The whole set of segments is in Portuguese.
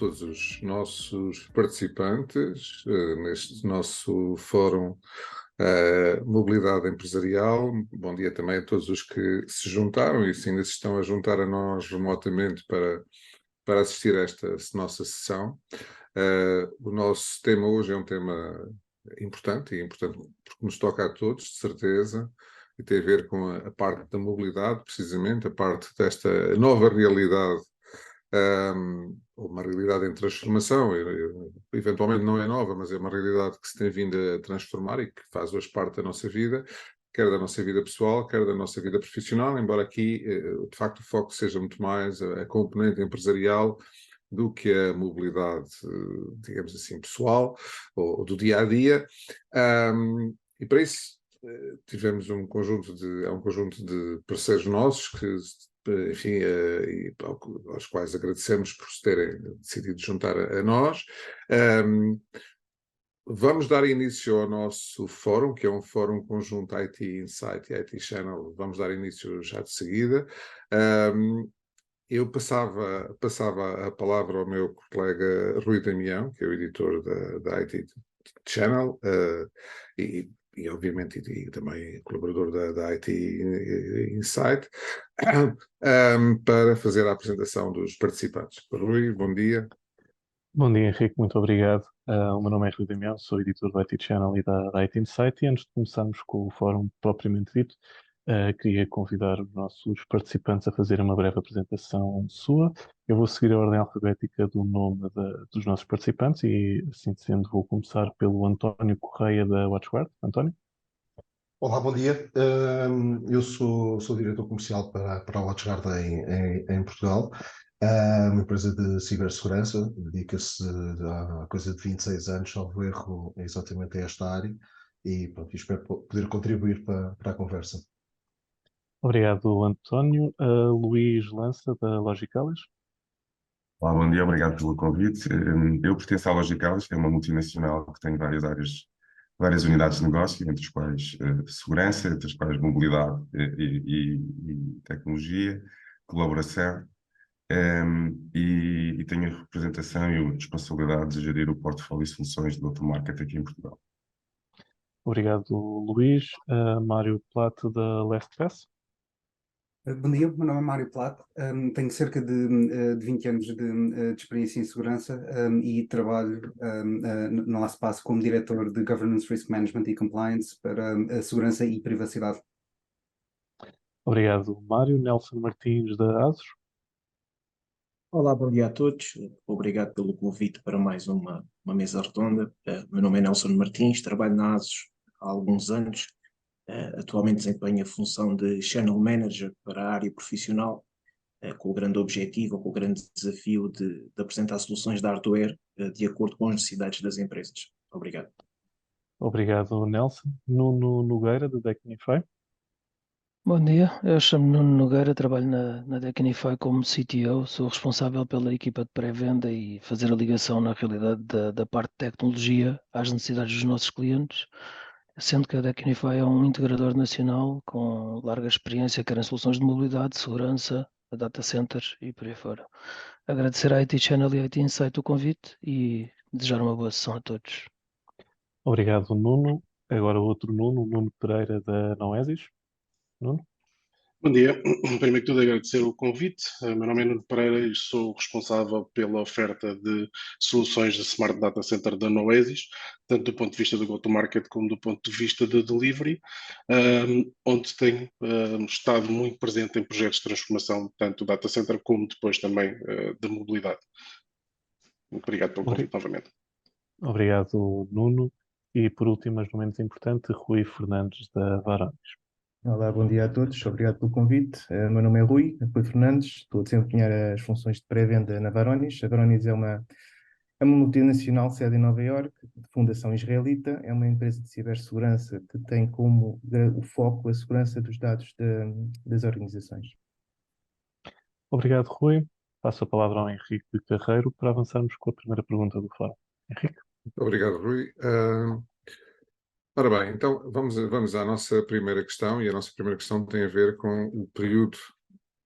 todos os nossos participantes neste nosso fórum Mobilidade Empresarial. Bom dia também a todos os que se juntaram e se ainda se estão a juntar a nós remotamente para assistir a esta nossa sessão. O nosso tema hoje é um tema importante porque nos toca a todos, de certeza, e tem a ver com a parte da mobilidade, precisamente, a parte desta nova realidade, uma realidade em transformação. Eventualmente não é nova, mas é uma realidade que se tem vindo a transformar e que faz hoje parte da nossa vida, quer da nossa vida pessoal, quer da nossa vida profissional, embora aqui, de facto, o foco seja muito mais a componente empresarial do que a mobilidade, digamos assim, pessoal, ou do dia-a-dia. E para isso tivemos um conjunto de parceiros nossos que, enfim, aos quais agradecemos por se terem decidido juntar a nós. Vamos dar início ao nosso fórum, que é um fórum conjunto IT Insight e IT Channel. Vamos dar início já de seguida. Eu passava a palavra ao meu colega Rui Damião, que é o editor da IT Channel, e obviamente e também colaborador da IT Insight, para fazer a apresentação dos participantes. Rui, bom dia. Bom dia, Henrique, muito obrigado. O meu nome é Rui Damião, sou editor do IT Channel e da IT Insight, e antes de começarmos com o fórum propriamente dito, queria convidar os nossos participantes a fazer uma breve apresentação sua. Eu vou seguir a ordem alfabética do nome dos nossos participantes e, assim sendo, vou começar pelo António Correia da WatchGuard. António? Olá, bom dia. Eu sou diretor comercial para a WatchGuard em Portugal, uma empresa de cibersegurança, dedica-se há coisa de 26 anos, salvo erro, exatamente a esta área, e pronto, espero poder contribuir para a conversa. Obrigado, António. Luís Lança, da Logicalis. Olá, bom dia, obrigado pelo convite. Eu pertenço à Logicalis, que é uma multinacional que tem várias áreas, várias unidades de negócio, entre as quais segurança, entre as quais mobilidade e tecnologia, colaboração, e tenho a representação e a responsabilidade de gerir o portfólio de soluções de go-to-market aqui em Portugal. Obrigado, Luís. Mário Plata, da LastPass. Bom dia, meu nome é Mário Plato, tenho cerca de 20 anos de experiência em segurança e trabalho no LastPass como diretor de Governance, Risk Management e Compliance para a segurança e privacidade. Obrigado, Mário. Nelson Martins, da ASUS. Olá, bom dia a todos. Obrigado pelo convite para mais uma mesa redonda. Meu nome é Nelson Martins, trabalho na ASUS há alguns anos. Atualmente desempenho a função de Channel Manager para a área profissional, com o grande objetivo, com o grande desafio de apresentar soluções de hardware de acordo com as necessidades das empresas. Obrigado. Obrigado, Nelson. Nuno Nogueira, da Tecnify. Bom dia, eu chamo-me Nuno Nogueira, trabalho na Tecnify como CTO, sou responsável pela equipa de pré-venda e fazer a ligação na realidade da parte de tecnologia às necessidades dos nossos clientes, sendo que a Tecnify é um integrador nacional com larga experiência, quer em soluções de mobilidade, segurança, data centers e por aí fora. Agradecer à IT Channel e à IT Insight o convite e desejar uma boa sessão a todos. Obrigado, Nuno. Agora outro Nuno, Nuno Pereira, da Noesis. Nuno? Bom dia. Primeiro que tudo, agradecer o convite. Meu nome é Nuno Pereira e sou responsável pela oferta de soluções de Smart Data Center da Noesis, tanto do ponto de vista do go-to-market como do ponto de vista de delivery, onde tenho estado muito presente em projetos de transformação, tanto do data center como depois também de mobilidade. Obrigado pelo convite novamente. Obrigado, Nuno. E por último, mas não menos importante, Rui Fernandes, da Varones. Olá, bom dia a todos, obrigado pelo convite. Meu nome é Rui Fernandes, estou a desempenhar as funções de pré-venda na Varonis. A Varonis é uma multinacional sede em Nova Iorque, de fundação israelita, é uma empresa de cibersegurança que tem como o foco a segurança dos dados das organizações. Obrigado, Rui. Passo a palavra ao Henrique Carreiro para avançarmos com a primeira pergunta do fórum. Henrique. Obrigado, Rui. Ora bem, então vamos à nossa primeira questão, e a nossa primeira questão tem a ver com o período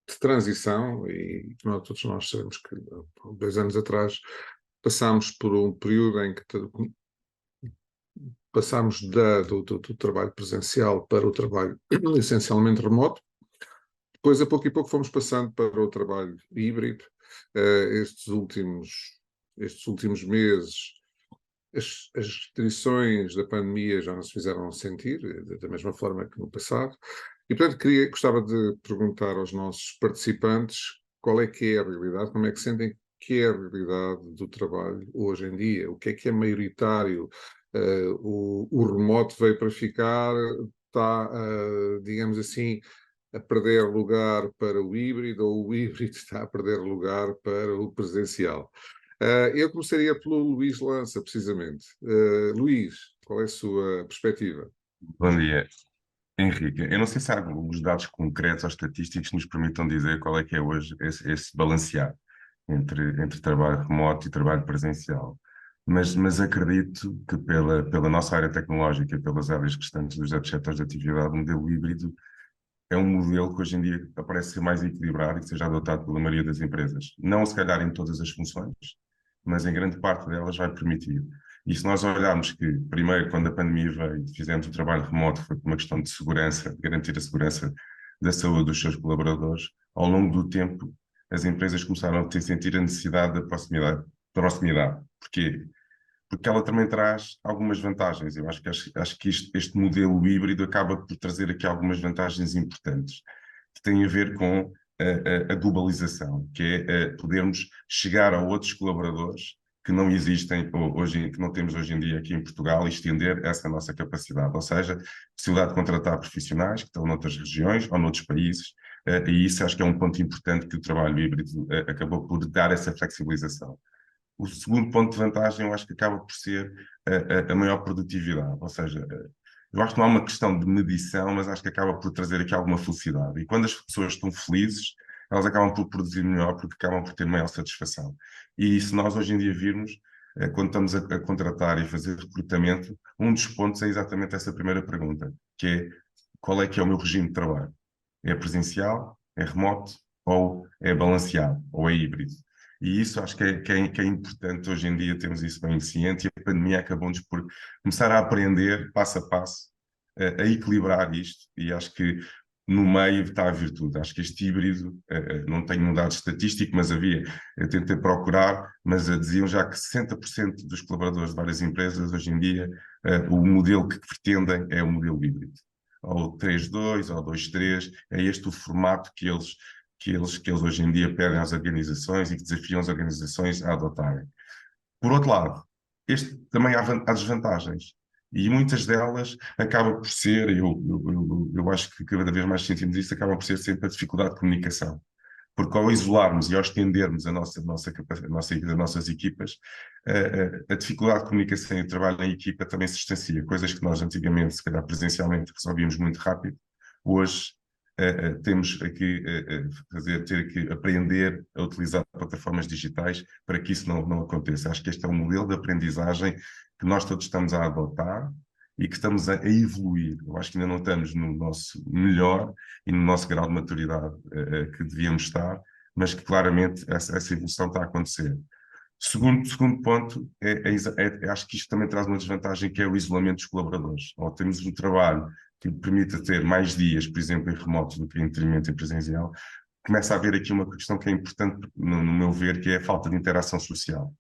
de transição, e todos nós sabemos que 2 anos atrás passámos por um período em que passámos do trabalho presencial para o trabalho essencialmente remoto. Depois, a pouco e pouco, fomos passando para o trabalho híbrido. Estes últimos meses, as restrições da pandemia já não se fizeram sentir, da mesma forma que no passado. E, portanto, gostava de perguntar aos nossos participantes qual é que é a realidade, como é que sentem que é a realidade do trabalho hoje em dia, o que é maioritário. O remoto veio para ficar, está, digamos assim, a perder lugar para o híbrido, ou o híbrido está a perder lugar para o presencial. Eu começaria pelo Luís Lança, precisamente. Luís, qual é a sua perspectiva? Bom dia, Henrique. Eu não sei se há alguns dados concretos ou estatísticos que nos permitam dizer qual é que é hoje esse balancear entre trabalho remoto e trabalho presencial. Mas acredito que pela nossa área tecnológica e pelas áreas restantes dos outros setores de atividade, o modelo híbrido é um modelo que hoje em dia parece ser mais equilibrado e que seja adotado pela maioria das empresas. Não se calhar em todas as funções, mas em grande parte delas vai permitir. E se nós olharmos que, primeiro, quando a pandemia veio, fizemos o trabalho remoto, foi por uma questão de segurança, de garantir a segurança da saúde dos seus colaboradores, ao longo do tempo, as empresas começaram a sentir a necessidade da proximidade. Porquê? Porque ela também traz algumas vantagens. Eu acho que este modelo híbrido acaba por trazer aqui algumas vantagens importantes, que têm a ver com a globalização, que é podermos chegar a outros colaboradores que não existem hoje, que não temos hoje em dia aqui em Portugal, e estender essa nossa capacidade, ou seja, possibilidade de contratar profissionais que estão noutras regiões ou noutros países, e isso acho que é um ponto importante que o trabalho híbrido acabou por dar essa flexibilização. O segundo ponto de vantagem, eu acho que acaba por ser a maior produtividade, ou seja, eu acho que não há uma questão de medição, mas acho que acaba por trazer aqui alguma felicidade. E quando as pessoas estão felizes, elas acabam por produzir melhor, porque acabam por ter maior satisfação. E se nós hoje em dia virmos, quando estamos a contratar e fazer recrutamento, um dos pontos é exatamente essa primeira pergunta, que é qual é que é o meu regime de trabalho? É presencial, é remoto, ou é balanceado, ou é híbrido? E isso acho que é importante hoje em dia termos isso bem ciente, e a pandemia acabou-nos por começar a aprender, passo a passo, a equilibrar isto, e acho que no meio está a virtude. Acho que este híbrido, não tenho um dado estatístico, mas eu tentei procurar, mas diziam já que 60% dos colaboradores de várias empresas hoje em dia, o modelo que pretendem é o modelo híbrido. Ou 3-2, ou 2-3, é este o formato que eles hoje em dia pedem às organizações e que desafiam as organizações a adotarem. Por outro lado, também há desvantagens, e muitas delas acabam por ser, eu acho que cada vez mais sentimos isso, acabam por ser sempre a dificuldade de comunicação. Porque ao isolarmos e ao estendermos as nossas equipas, a dificuldade de comunicação e de trabalho em equipa também se distancia. Coisas que nós antigamente, se calhar presencialmente, resolvíamos muito rápido, hoje temos aqui ter que aprender a utilizar plataformas digitais para que isso não aconteça. Acho que este é um modelo de aprendizagem que nós todos estamos a adotar e que estamos a evoluir. Eu acho que ainda não estamos no nosso melhor e no nosso grau de maturidade que devíamos estar, mas que claramente essa evolução está a acontecer. Segundo ponto, acho que isto também traz uma desvantagem, que é o isolamento dos colaboradores. Ou temos um trabalho que permita ter mais dias, por exemplo, em remoto do que em detrimento em presencial, começa a haver aqui uma questão que é importante, no meu ver, que é a falta de interação social.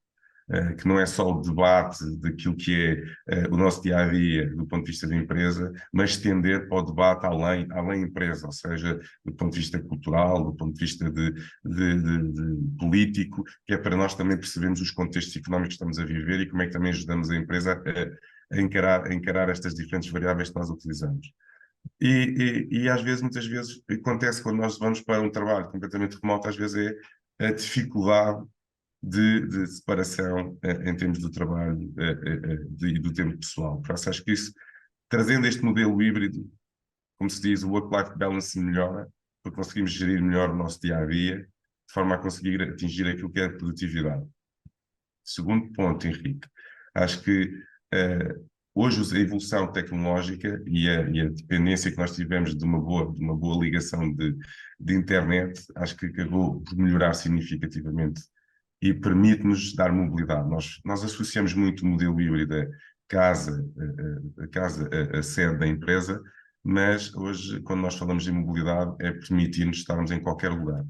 Que não é só o debate daquilo que é o nosso dia-a-dia do ponto de vista da empresa, mas estender para o debate além da empresa, ou seja, do ponto de vista cultural, do ponto de vista de político, que é para nós também percebermos os contextos económicos que estamos a viver e como é que também ajudamos a empresa a encarar estas diferentes variáveis que nós utilizamos. E às vezes, muitas vezes, acontece quando nós vamos para um trabalho completamente remoto, às vezes é a dificuldade de separação em termos do trabalho e do tempo pessoal. Por isso, acho que isso, trazendo este modelo híbrido, como se diz, o work-life balance melhora, porque conseguimos gerir melhor o nosso dia-a-dia, de forma a conseguir atingir aquilo que é a produtividade. Segundo ponto, Henrique, acho que Hoje a evolução tecnológica e a dependência que nós tivemos de uma boa ligação de internet, acho que acabou por melhorar significativamente e permite-nos dar mobilidade. Nós associamos muito o modelo híbrido a sede da empresa, mas hoje, quando nós falamos de mobilidade, é permitir-nos estarmos em qualquer lugar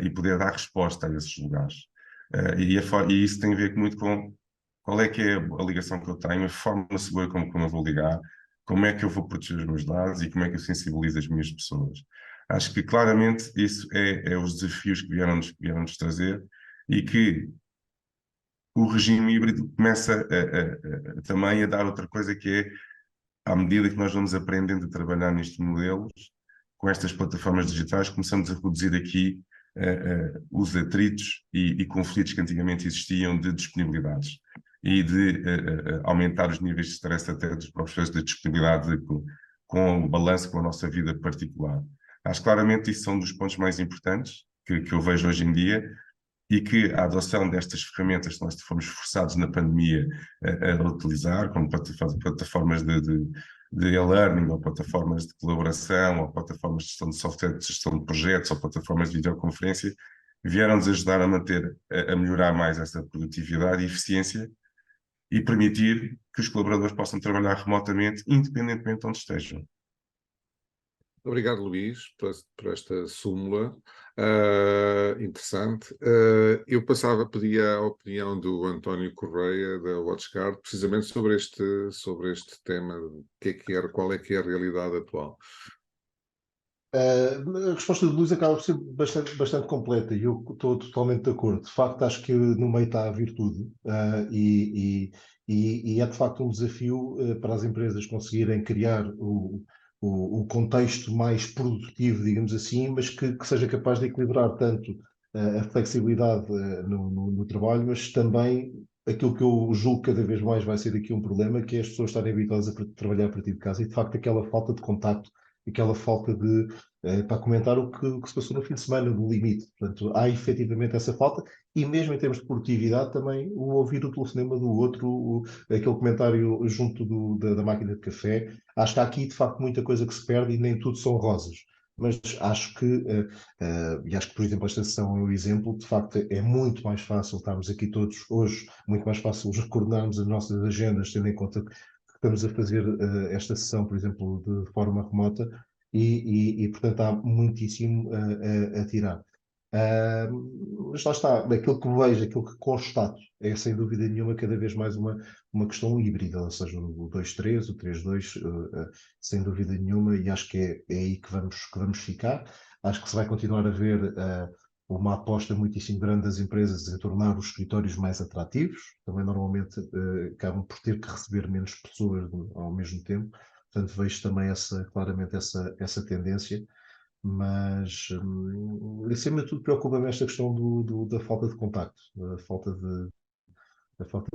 e poder dar resposta a esses lugares. E isso tem a ver muito com qual é que é a ligação que eu tenho, a forma segura como eu vou ligar, como é que eu vou proteger os meus dados e como é que eu sensibilizo as minhas pessoas. Acho que claramente isso é os desafios que vieram-nos trazer e que o regime híbrido começa também a dar outra coisa que é, à medida que nós vamos aprendendo a trabalhar nestes modelos, com estas plataformas digitais, começamos a reduzir aqui os atritos e conflitos que antigamente existiam de disponibilidades e de aumentar os níveis de stress até dos próprios de disponibilidade com o balanço com a nossa vida particular. Acho claramente isso são dos pontos mais importantes que eu vejo hoje em dia e que a adoção destas ferramentas que nós fomos forçados na pandemia a utilizar, como plataformas de e-learning, ou plataformas de colaboração, ou plataformas de gestão de software, de gestão de projetos, ou plataformas de videoconferência, vieram-nos ajudar a melhorar mais essa produtividade e eficiência e permitir que os colaboradores possam trabalhar remotamente, independentemente de onde estejam. Obrigado, Luís, por esta súmula interessante. Eu pedia a opinião do António Correia, da WatchGuard, precisamente sobre este tema, qual é que é a realidade atual. A resposta do Luís acaba por ser bastante completa e eu estou totalmente de acordo. De facto, acho que no meio está a virtude e é de facto um desafio para as empresas conseguirem criar o contexto mais produtivo, digamos assim, mas que seja capaz de equilibrar tanto a flexibilidade no trabalho, mas também aquilo que eu julgo cada vez mais vai ser aqui um problema, que é as pessoas estarem habituadas a trabalhar a partir de casa e de facto aquela falta de contacto, aquela falta de para comentar o que se passou no fim de semana, no limite. Portanto, há efetivamente essa falta e mesmo em termos de produtividade também o ouvir o telefonema do outro, aquele comentário junto da máquina de café. Acho que há aqui de facto muita coisa que se perde e nem tudo são rosas. Mas acho que, e acho que, por exemplo, esta sessão é um exemplo, de facto é muito mais fácil estarmos aqui todos hoje, muito mais fácil coordenarmos as nossas agendas, tendo em conta que estamos a fazer esta sessão, por exemplo, de forma remota, e portanto há muitíssimo a tirar. Mas lá está, aquilo que vejo, aquilo que constato é sem dúvida nenhuma cada vez mais uma questão híbrida, ou seja, o 2.3, o 3.2, sem dúvida nenhuma, e acho que é aí que vamos ficar. Acho que se vai continuar a ver uma aposta muitíssimo grande das empresas em tornar os escritórios mais atrativos, também normalmente acabam por ter que receber menos pessoas ao mesmo tempo, portanto vejo também claramente essa tendência. Mas acima de tudo preocupa-me esta questão da falta de contacto, da falta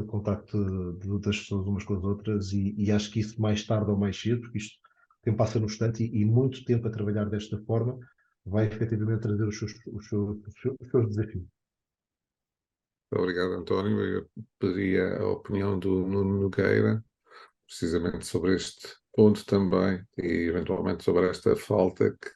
de contacto das pessoas umas com as outras e acho que isso mais tarde ou mais cedo, porque isto tempo passa no instante e muito tempo a trabalhar desta forma vai efetivamente trazer os seus desafios. Obrigado, António. Eu pedia a opinião do Nuno Nogueira, precisamente sobre este ponto também e eventualmente sobre esta falta que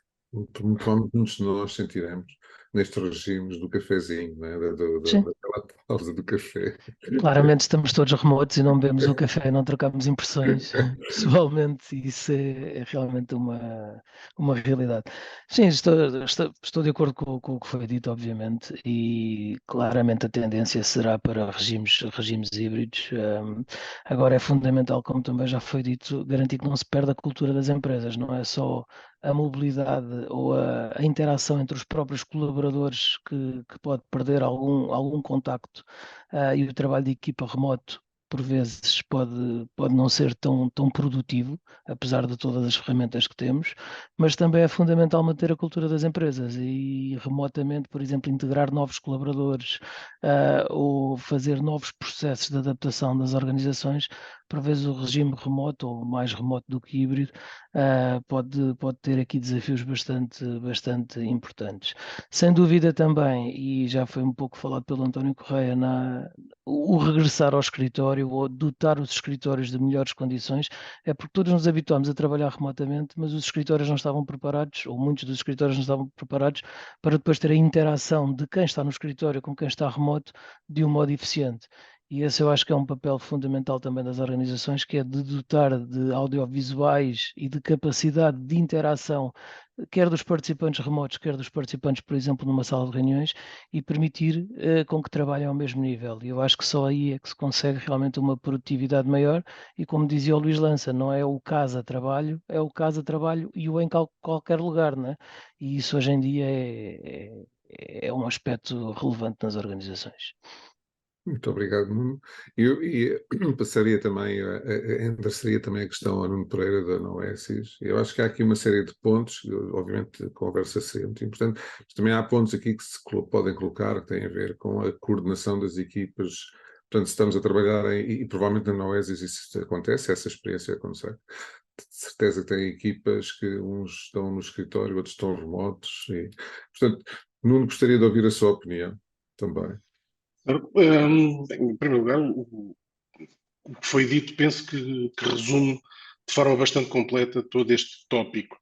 muitos de nós sentiremos nestes regimes do cafezinho, né? Daquela pausa do café. Claramente estamos todos remotos e não bebemos o café, não trocamos impressões pessoalmente, e isso é realmente uma realidade. Sim, estou de acordo com o que foi dito, obviamente, e claramente a tendência será para regimes híbridos. Agora é fundamental, como também já foi dito, garantir que não se perde a cultura das empresas, não é só a mobilidade ou a interação entre os próprios colaboradores que pode perder algum contacto, e o trabalho de equipa remoto por vezes pode não ser tão produtivo, apesar de todas as ferramentas que temos, mas também é fundamental manter a cultura das empresas e remotamente, por exemplo, integrar novos colaboradores ou fazer novos processos de adaptação das organizações. Por vezes o regime remoto, ou mais remoto do que híbrido, pode ter aqui desafios bastante importantes. Sem dúvida também, e já foi um pouco falado pelo António Correia, o regressar ao escritório ou dotar os escritórios de melhores condições, é porque todos nos habituámos a trabalhar remotamente, mas os escritórios não estavam preparados, ou muitos dos escritórios não estavam preparados para depois ter a interação de quem está no escritório com quem está remoto de um modo eficiente. E esse eu acho que é um papel fundamental também das organizações, que é de dotar de audiovisuais e de capacidade de interação, quer dos participantes remotos, quer dos participantes, por exemplo, numa sala de reuniões, e permitir com que trabalhem ao mesmo nível. E eu acho que só aí é que se consegue realmente uma produtividade maior. E como dizia o Luís Lança, não é o casa-trabalho, é o casa-trabalho e o em qualquer lugar, né? E isso hoje em dia é um aspecto relevante nas organizações. Muito obrigado, Nuno. E passaria também, endereçaria também a questão ao Nuno Pereira da Noesis. Eu acho que há aqui uma série de pontos, obviamente a conversa seria muito importante, mas também há pontos aqui que se podem colocar que têm a ver com a coordenação das equipas. Portanto, se estamos a trabalhar e provavelmente na Noesis isso acontece, essa experiência acontece. De certeza que tem equipas que uns estão no escritório, outros estão remotos. Portanto, Nuno, gostaria de ouvir a sua opinião também. Em primeiro lugar, o que foi dito penso que resume de forma bastante completa todo este tópico.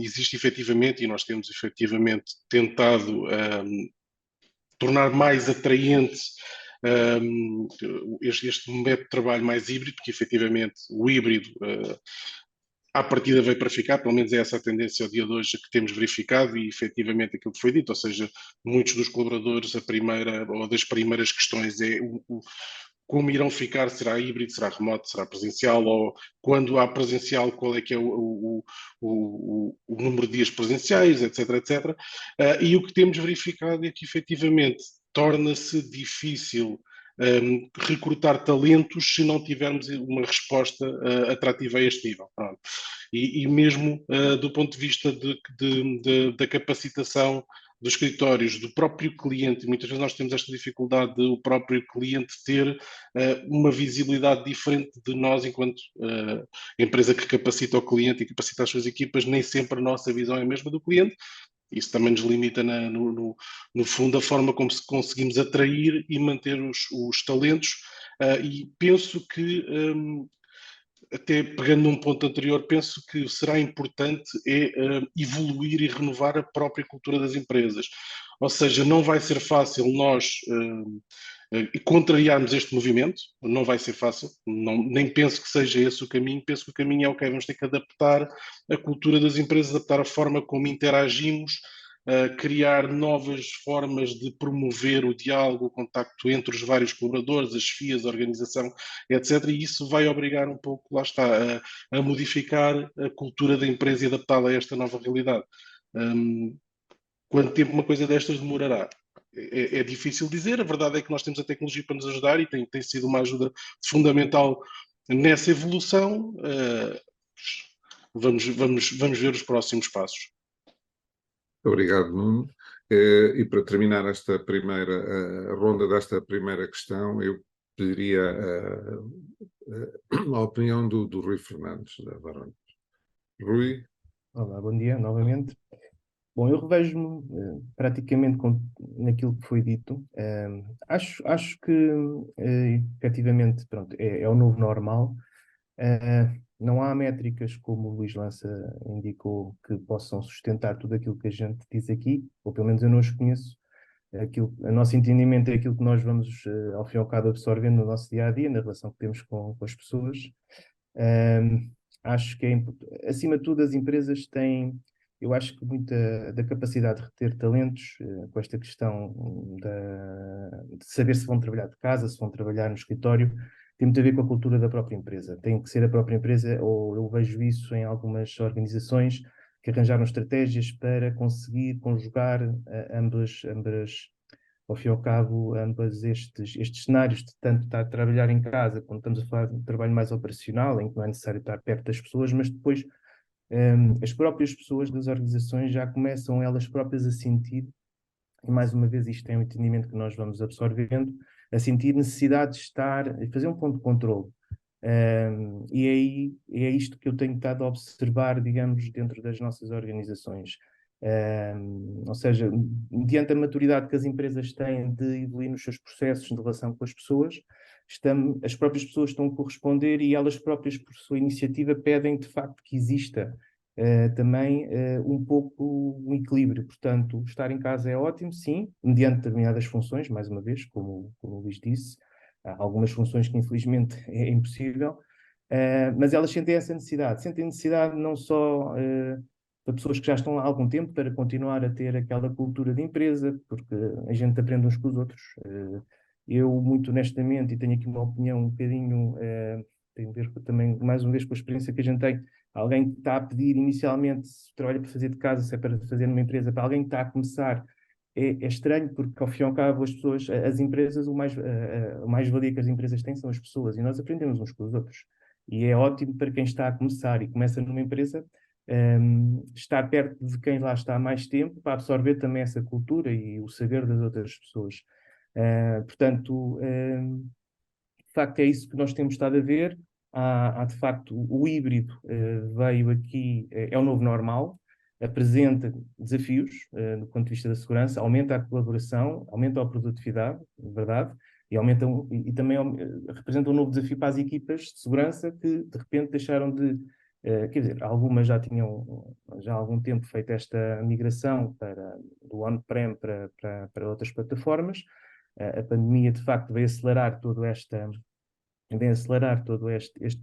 Existe efetivamente, e nós temos efetivamente tentado tornar mais atraente este método de trabalho mais híbrido, porque efetivamente o híbrido à partida veio para ficar, pelo menos é essa a tendência ao dia de hoje que temos verificado e efetivamente aquilo que foi dito, ou seja, muitos dos colaboradores, a primeira ou das primeiras questões é como irão ficar, será híbrido, será remoto, será presencial, ou quando há presencial, qual é que é o número de dias presenciais, etc, etc. E o que temos verificado é que efetivamente torna-se difícil recrutar talentos se não tivermos uma resposta atrativa a este nível. E mesmo do ponto de vista da capacitação dos escritórios, do próprio cliente, muitas vezes nós temos esta dificuldade de o próprio cliente ter uma visibilidade diferente de nós enquanto empresa que capacita o cliente e capacita as suas equipas, nem sempre a nossa visão é a mesma do cliente. Isso também nos limita, no fundo, a forma como conseguimos atrair e manter os talentos. E penso que, até pegando num ponto anterior, penso que será importante evoluir e renovar a própria cultura das empresas. Ou seja, não vai ser fácil nós contrariarmos este movimento, não vai ser fácil, nem penso que seja esse o caminho, penso que o caminho é ok, vamos ter que adaptar a cultura das empresas, adaptar a forma como interagimos, criar novas formas de promover o diálogo, o contacto entre os vários colaboradores, as FIAs, a organização, etc. E isso vai obrigar um pouco, lá está, a modificar a cultura da empresa e adaptá-la a esta nova realidade. Quanto tempo uma coisa destas demorará? É difícil dizer, a verdade é que nós temos a tecnologia para nos ajudar e tem sido uma ajuda fundamental nessa evolução. Vamos ver os próximos passos. Obrigado, Nuno. E para terminar esta primeira ronda desta primeira questão, eu pediria a opinião do Rui Fernandes, da Varones. Rui? Olá, bom dia novamente. Bom, eu revejo-me praticamente naquilo que foi dito. Acho que, efetivamente, pronto, é o novo normal. Não há métricas, como o Luís Lança indicou, que possam sustentar tudo aquilo que a gente diz aqui, ou pelo menos eu não os conheço. O nosso entendimento é aquilo que nós vamos, ao fim e ao cabo, absorvendo no nosso dia-a-dia, na relação que temos com as pessoas. Acho que acima de tudo, as empresas têm, eu acho que muita da capacidade de reter talentos, com esta questão de saber se vão trabalhar de casa, se vão trabalhar no escritório, tem muito a ver com a cultura da própria empresa. Tem que ser a própria empresa, ou eu vejo isso em algumas organizações que arranjaram estratégias para conseguir conjugar ambas, ao fim e ao cabo, ambas estes cenários de tanto estar a trabalhar em casa, quando estamos a falar de um trabalho mais operacional, em que não é necessário estar perto das pessoas, mas depois as próprias pessoas das organizações já começam elas próprias a sentir, e mais uma vez isto é um entendimento que nós vamos absorvendo, a sentir necessidade de estar, a fazer um ponto de controle. E é isto que eu tenho estado a observar, digamos, dentro das nossas organizações. Ou seja, mediante a maturidade que as empresas têm de evoluir nos seus processos de relação com as pessoas, as próprias pessoas estão a corresponder e elas próprias, por sua iniciativa, pedem de facto que exista também um pouco um equilíbrio. Portanto, estar em casa é ótimo, sim, mediante determinadas funções, mais uma vez, como o Luís disse, há algumas funções que infelizmente é impossível, mas elas sentem essa necessidade. Sentem necessidade não só para pessoas que já estão há algum tempo, para continuar a ter aquela cultura de empresa, porque a gente aprende uns com os outros. Eu, muito honestamente, e tenho aqui uma opinião um bocadinho, tem a ver também, mais uma vez, com a experiência que a gente tem, alguém que está a pedir inicialmente, se trabalha para fazer de casa, se é para fazer numa empresa, para alguém que está a começar, é estranho, porque ao fim e ao cabo as pessoas, as empresas, o mais-valia que as empresas têm são as pessoas, e nós aprendemos uns com os outros. E é ótimo para quem está a começar e começa numa empresa, estar perto de quem lá está há mais tempo para absorver também essa cultura e o saber das outras pessoas. Portanto, de facto é isso que nós temos estado a ver. Há de facto o híbrido veio aqui, é o novo normal, apresenta desafios do ponto de vista da segurança, aumenta a colaboração, aumenta a produtividade, verdade, e também representa um novo desafio para as equipas de segurança que de repente deixaram de quer dizer, algumas já tinham já há algum tempo feito esta migração do on-prem para outras plataformas. A pandemia, de facto, veio acelerar todo este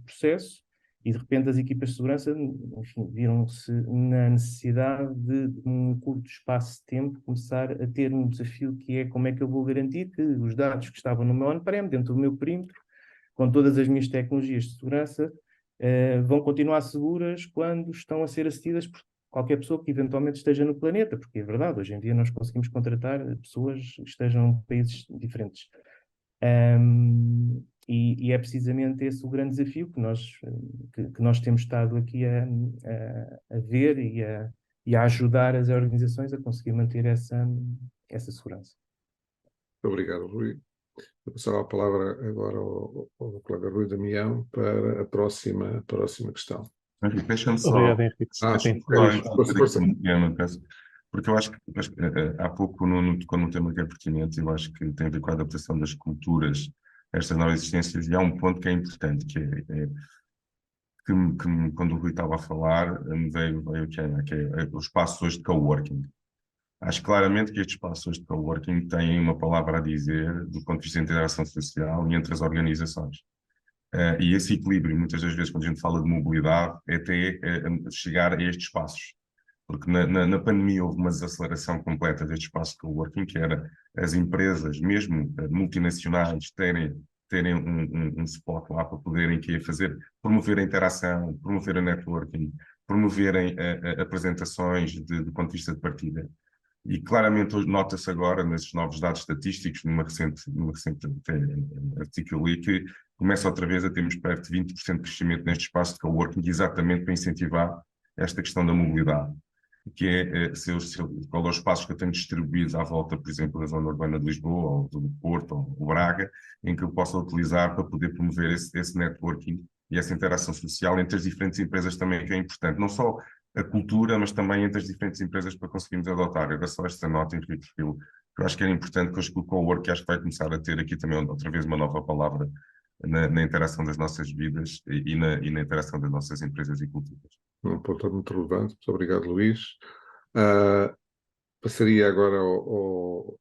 processo e, de repente, as equipas de segurança, enfim, viram-se na necessidade de um curto espaço de tempo, começar a ter um desafio que é como é que eu vou garantir que os dados que estavam no meu on-prem, dentro do meu perímetro, com todas as minhas tecnologias de segurança, vão continuar seguras quando estão a ser acedidas por qualquer pessoa que eventualmente esteja no planeta, porque é verdade, hoje em dia nós conseguimos contratar pessoas que estejam em países diferentes. E é precisamente esse o grande desafio que nós temos estado aqui a ver e a ajudar as organizações a conseguir manter essa segurança. Obrigado, Rui. Vou passar a palavra agora ao colega Rui Damião para a próxima questão. Henrique, deixa-me só. Obrigado, Henrique. Sim, Força. Porque eu acho que há pouco o Nuno tocou num tema que é pertinente, eu acho que tem a ver com a adaptação das culturas a estas novas existências, e há um ponto que é importante, que quando o Rui estava a falar, me veio que é os espaços hoje de coworking. Acho claramente que estes espaços de coworking têm uma palavra a dizer do ponto de vista de interação social e entre as organizações. E esse equilíbrio, muitas das vezes, quando a gente fala de mobilidade, é até chegar a estes espaços. Porque na pandemia houve uma desaceleração completa deste espaço de coworking, que era as empresas, mesmo multinacionais, terem um spot lá para poderem promover a interação, promover a networking, promoverem apresentações de ponto de vista de partilha. E claramente hoje nota-se agora, nesses novos dados estatísticos, numa recente artigo que eu li, que começa outra vez a termos perto de 20% de crescimento neste espaço de coworking, exatamente para incentivar esta questão da mobilidade, que é qual é os espaços que eu tenho distribuídos à volta, por exemplo, da zona urbana de Lisboa, ou do Porto, ou do Braga, em que eu possa utilizar para poder promover esse networking e essa interação social entre as diferentes empresas também, que é importante. Não só a cultura, mas também entre as diferentes empresas para conseguirmos adotar. Era só esta nota, Henrique, que eu acho que era importante, que o cowork acho que vai começar a ter aqui também outra vez uma nova palavra na interação das nossas vidas e na interação das nossas empresas e culturas. Um ponto muito relevante. Muito obrigado, Luís. Passaria agora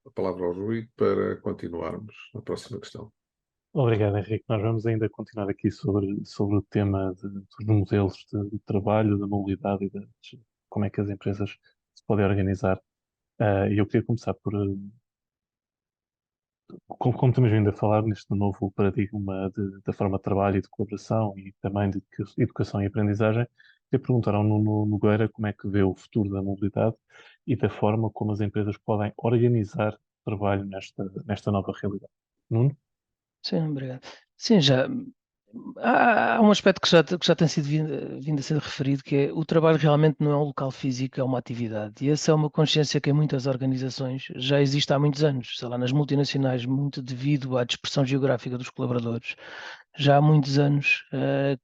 a palavra ao Rui para continuarmos na próxima questão. Obrigado, Henrique. Nós vamos ainda continuar aqui sobre o tema dos modelos de trabalho, da mobilidade e como é que as empresas se podem organizar. E eu queria começar como estamos vindo a falar neste novo paradigma da forma de trabalho e de colaboração e também de educação e aprendizagem, queria perguntar ao Nuno Nogueira como é que vê o futuro da mobilidade e da forma como as empresas podem organizar o trabalho nesta nova realidade. Nuno? Sim, obrigado. Sim, já Há um aspecto que já tem sido vindo a ser referido, que é o trabalho realmente não é um local físico, é uma atividade. E essa é uma consciência que em muitas organizações já existe há muitos anos. Sei lá, nas multinacionais, muito devido à dispersão geográfica dos colaboradores, já há muitos anos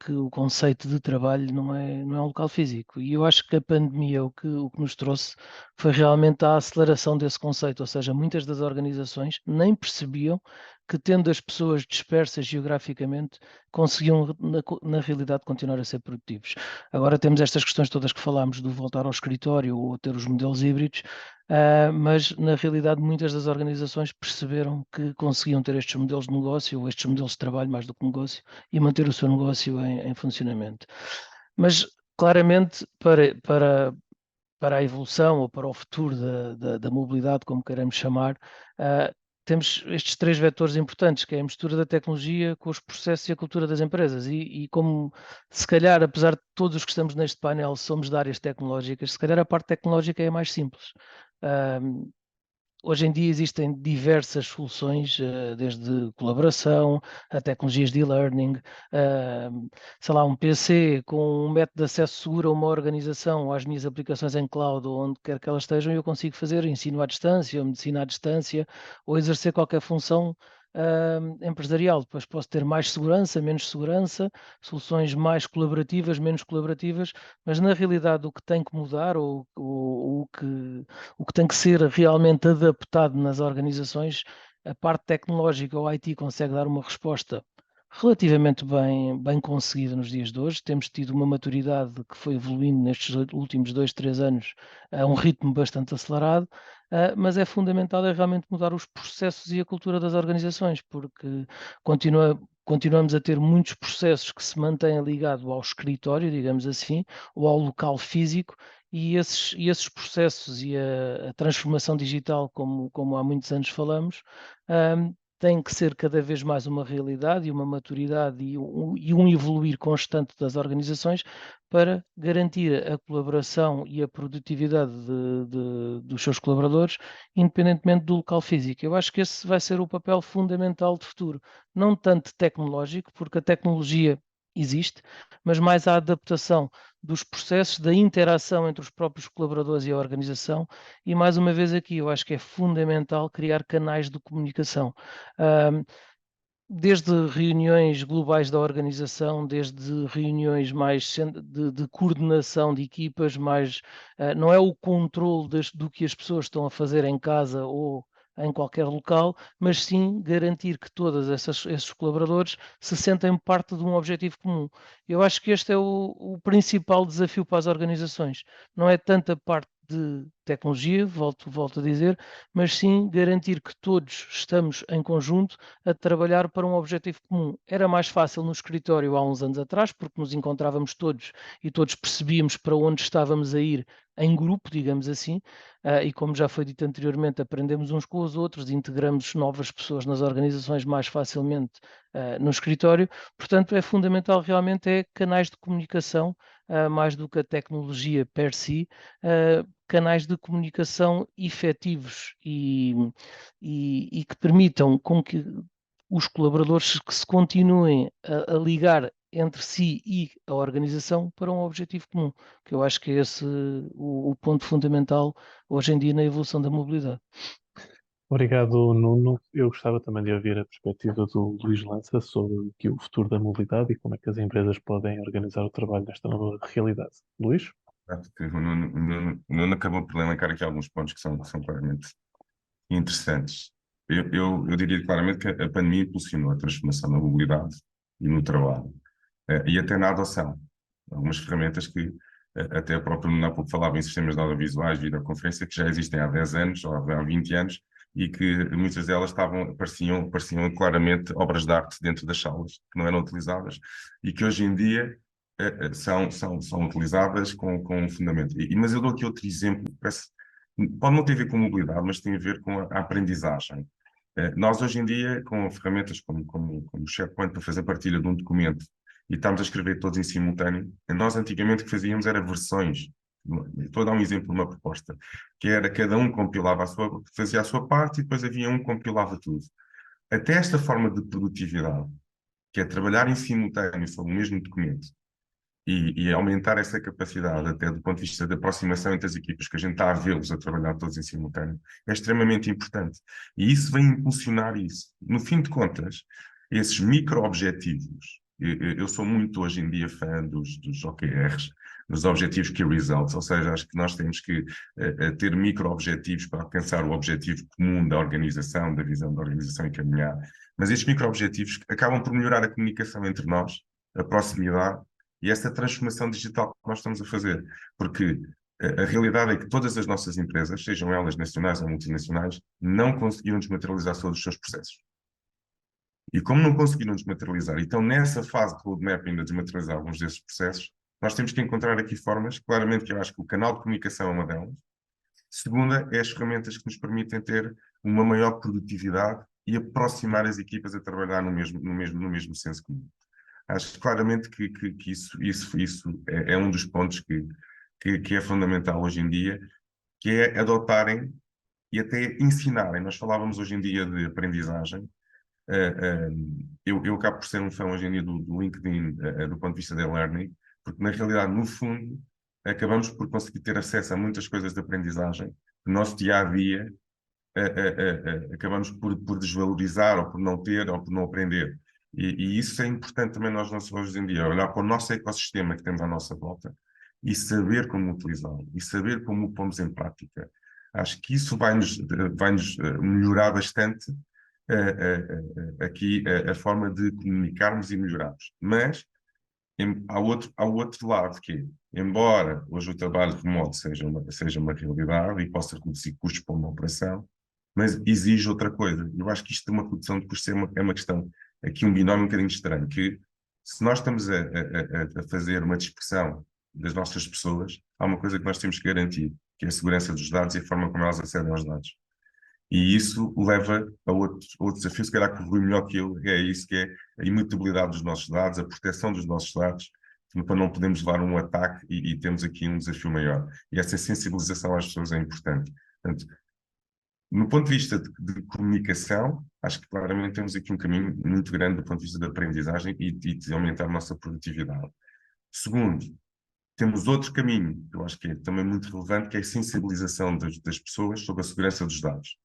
que o conceito de trabalho não é um local físico. E eu acho que a pandemia o que nos trouxe foi realmente a aceleração desse conceito, ou seja, muitas das organizações nem percebiam que, tendo as pessoas dispersas geograficamente, conseguiam, na realidade, continuar a ser produtivos. Agora temos estas questões todas que falámos do voltar ao escritório ou ter os modelos híbridos, mas na realidade muitas das organizações perceberam que conseguiam ter estes modelos de negócio ou estes modelos de trabalho mais do que negócio e manter o seu negócio em funcionamento. Mas claramente para a evolução ou para o futuro da mobilidade, como queremos chamar, temos estes 3 vetores importantes, que é a mistura da tecnologia com os processos e a cultura das empresas. E como, se calhar, apesar de todos os que estamos neste painel somos de áreas tecnológicas, se calhar a parte tecnológica é a mais simples. Hoje em dia existem diversas soluções, desde colaboração a tecnologias de e-learning, sei lá, um PC com um método de acesso seguro a uma organização ou às minhas aplicações em cloud ou onde quer que elas estejam, eu consigo fazer ensino à distância, ou medicina à distância, ou exercer qualquer função empresarial. Depois posso ter mais segurança, menos segurança, soluções mais colaborativas, menos colaborativas, mas na realidade o que tem que mudar ou o que tem que ser realmente adaptado nas organizações, a parte tecnológica, o IT consegue dar uma resposta relativamente bem conseguida nos dias de hoje. Temos tido uma maturidade que foi evoluindo nestes últimos 2, 3 anos a um ritmo bastante acelerado, mas é fundamental realmente mudar os processos e a cultura das organizações, porque continuamos a ter muitos processos que se mantêm ligados ao escritório, digamos assim, ou ao local físico, e esses processos e a transformação digital, como há muitos anos falamos, tem que ser cada vez mais uma realidade e uma maturidade e um evoluir constante das organizações para garantir a colaboração e a produtividade dos seus colaboradores, independentemente do local físico. Eu acho que esse vai ser o papel fundamental de futuro, não tanto tecnológico, porque a tecnologia existe, mas mais a adaptação dos processos, da interação entre os próprios colaboradores e a organização. E mais uma vez aqui, eu acho que é fundamental criar canais de comunicação. Desde reuniões globais da organização, desde reuniões mais de coordenação de equipas, não é o controle do que as pessoas estão a fazer em casa ou em qualquer local, mas sim garantir que todos esses colaboradores se sentem parte de um objetivo comum. Eu acho que este é o principal desafio para as organizações. Não é tanto a parte de tecnologia, volto a dizer, mas sim garantir que todos estamos em conjunto a trabalhar para um objetivo comum. Era mais fácil no escritório há uns anos atrás, porque nos encontrávamos todos e todos percebíamos para onde estávamos a ir em grupo, digamos assim, e como já foi dito anteriormente, aprendemos uns com os outros, integramos novas pessoas nas organizações mais facilmente no escritório. Portanto, é fundamental realmente canais de comunicação, mais do que a tecnologia per si, canais de comunicação efetivos e que permitam com que os colaboradores que se continuem a ligar entre si e a organização para um objetivo comum, que eu acho que é esse o ponto fundamental hoje em dia na evolução da mobilidade. Obrigado, Nuno. Eu gostava também de ouvir a perspectiva do Luís Lança sobre que o futuro da mobilidade e como é que as empresas podem organizar o trabalho nesta nova realidade. Luís? O Nuno acabou por elencar aqui alguns pontos que são claramente interessantes. Eu diria claramente que a pandemia impulsionou a transformação na mobilidade e no trabalho, e até na adoção. Algumas ferramentas que até a própria Nuno há pouco falava em sistemas de audiovisuais, videoconferência, que já existem há 10 anos ou há 20 anos, e que muitas delas pareciam claramente obras de arte dentro das salas, que não eram utilizadas, e que hoje em dia são utilizadas com um fundamento. Mas eu dou aqui outro exemplo, pode não ter a ver com mobilidade, mas tem a ver com a aprendizagem. Nós hoje em dia, com ferramentas como o SharePoint para fazer partilha de um documento e estamos a escrever todos em simultâneo, nós antigamente o que fazíamos era versões. Estou a dar um exemplo de uma proposta, que era cada um fazia a sua parte e depois havia um que compilava tudo. Até esta forma de produtividade, que é trabalhar em simultâneo sobre o mesmo documento e aumentar essa capacidade, até do ponto de vista da aproximação entre as equipas, que a gente está a vê-los a trabalhar todos em simultâneo, é extremamente importante. E isso vem impulsionar isso. No fim de contas, esses micro-objetivos, eu sou muito hoje em dia fã dos OKRs, dos Objetivos Key Results, ou seja, acho que nós temos que ter micro-objetivos para alcançar o objetivo comum da organização, da visão da organização e caminhar. Mas estes micro-objetivos acabam por melhorar a comunicação entre nós, a proximidade, e essa transformação digital que nós estamos a fazer, porque a realidade é que todas as nossas empresas, sejam elas nacionais ou multinacionais, não conseguiram desmaterializar todos os seus processos. E como não conseguiram desmaterializar, e estão nessa fase de roadmap ainda de desmaterializar alguns desses processos, nós temos que encontrar aqui formas, claramente que eu acho que o canal de comunicação é uma delas. Segunda, é as ferramentas que nos permitem ter uma maior produtividade e aproximar as equipas a trabalhar no mesmo senso comum. Acho claramente que isso é um dos pontos que é fundamental hoje em dia, que é adotarem e até ensinarem. Nós falávamos hoje em dia de aprendizagem. Eu acabo por ser um fã hoje em dia do LinkedIn, do ponto de vista da learning, porque na realidade, no fundo, acabamos por conseguir ter acesso a muitas coisas de aprendizagem que no nosso dia-a-dia acabamos por desvalorizar, ou por não ter, ou por não aprender. E isso é importante também nós hoje em dia, olhar para o nosso ecossistema que temos à nossa volta e saber como utilizá-lo, e saber como o pomos em prática. Acho que isso vai-nos melhorar bastante aqui a forma de comunicarmos e melhorarmos. Mas há outro lado, que é, embora hoje o trabalho remoto seja uma realidade e possa reduzir custos para uma operação, mas exige outra coisa. Eu acho que isto de uma redução de custos é uma questão, aqui um binómio um bocadinho estranho, que se nós estamos a fazer uma dispersão das nossas pessoas, há uma coisa que nós temos que garantir, que é a segurança dos dados e a forma como elas acedem aos dados. E isso leva a outro desafio, se calhar que o Rui melhor que eu, é isso, que é a imutabilidade dos nossos dados, a proteção dos nossos dados, para não podermos levar um ataque e temos aqui um desafio maior. E essa sensibilização às pessoas é importante. Portanto, no ponto de vista de comunicação, acho que claramente temos aqui um caminho muito grande do ponto de vista da aprendizagem e de aumentar a nossa produtividade. Segundo, temos outro caminho, que eu acho que é também muito relevante, que é a sensibilização das pessoas sobre a segurança dos dados.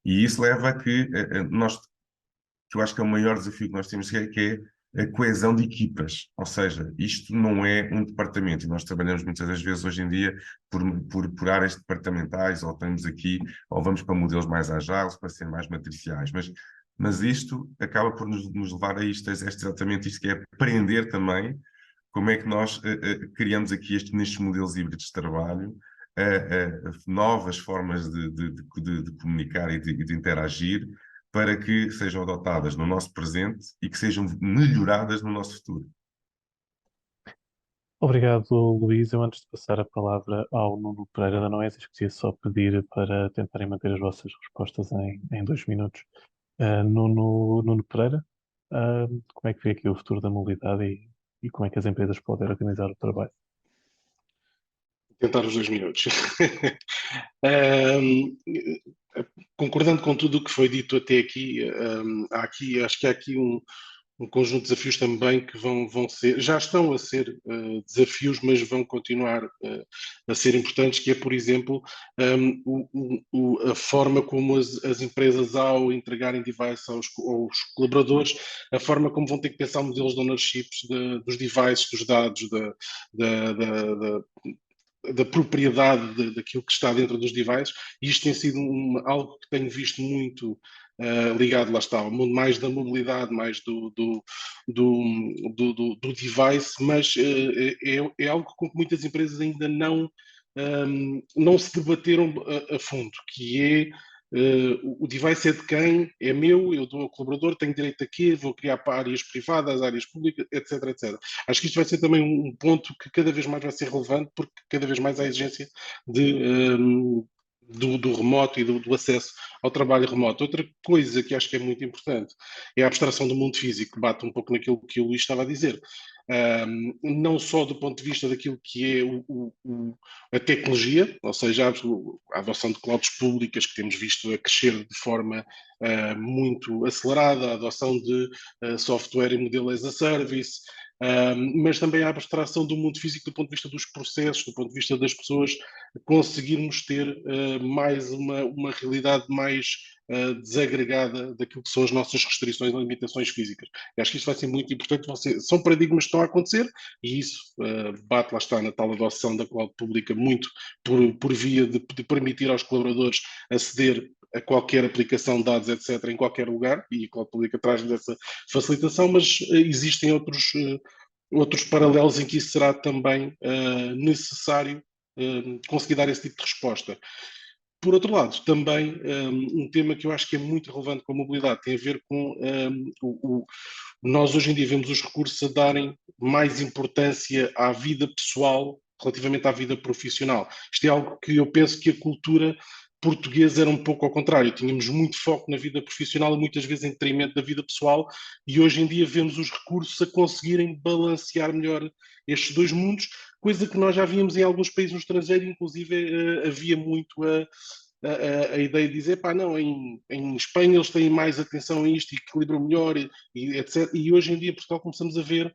E isso leva a que que eu acho que é o maior desafio que nós temos, que é a coesão de equipas. Ou seja, isto não é um departamento, e nós trabalhamos muitas das vezes hoje em dia por áreas departamentais, ou temos aqui, ou vamos para modelos mais agiles, para ser mais matriciais, mas isto acaba por nos levar a isto, exatamente isto, que é aprender também como é que nós criamos aqui nestes modelos híbridos de trabalho, novas formas de comunicar e de interagir, para que sejam adotadas no nosso presente e que sejam melhoradas no nosso futuro. Obrigado, Luís. Eu, antes de passar a palavra ao Nuno Pereira da Noesis, queria só pedir para tentarem manter as vossas respostas em 2 minutos. Nuno Pereira, como é que vê aqui o futuro da mobilidade e como é que as empresas podem organizar o trabalho? Tentar os 2 minutos. Concordando com tudo o que foi dito até aqui, acho que há aqui um conjunto de desafios também que já estão a ser desafios, mas vão continuar a ser importantes, que é, por exemplo, a forma como as empresas, ao entregarem devices aos colaboradores, a forma como vão ter que pensar modelos de ownership dos devices, dos dados, da propriedade daquilo que está dentro dos devices, e isto tem sido algo que tenho visto muito ligado, lá está, ao mundo mais da mobilidade, mais do device, mas é algo com que muitas empresas ainda não se debateram a fundo, que é o device é de quem? É meu, eu dou ao colaborador, tenho direito a quê? Vou criar para áreas privadas, áreas públicas, etc, etc. Acho que isto vai ser também um ponto que cada vez mais vai ser relevante, porque cada vez mais há exigência do remoto e do acesso ao trabalho remoto. Outra coisa que acho que é muito importante é a abstração do mundo físico, que bate um pouco naquilo que o Luís estava a dizer. não só do ponto de vista daquilo que é a tecnologia, ou seja, a adoção de clouds públicas que temos visto a crescer de forma muito acelerada, a adoção de software e modelo as a service, mas também a abstração do mundo físico do ponto de vista dos processos, do ponto de vista das pessoas, conseguirmos ter mais uma realidade mais desagregada daquilo que são as nossas restrições e limitações físicas. Eu acho que isso vai ser muito importante. São paradigmas que estão a acontecer e isso bate, lá está, na tal adoção da cloud pública, muito por via de permitir aos colaboradores aceder a qualquer aplicação de dados, etc., em qualquer lugar, e a cloud pública traz-nos essa facilitação, mas existem outros paralelos em que isso será também necessário conseguir dar esse tipo de resposta. Por outro lado, também um tema que eu acho que é muito relevante com a mobilidade tem a ver com nós hoje em dia vemos os recursos a darem mais importância à vida pessoal relativamente à vida profissional. Isto é algo que eu penso que a cultura portuguesa era um pouco ao contrário. Tínhamos muito foco na vida profissional e muitas vezes em detrimento da vida pessoal, e hoje em dia vemos os recursos a conseguirem balancear melhor estes dois mundos, coisa que nós já víamos em alguns países no estrangeiro, inclusive havia muito a ideia de dizer, pá, não, em Espanha eles têm mais atenção a isto e equilibram melhor, e etc. E hoje em dia, em Portugal, começamos a ver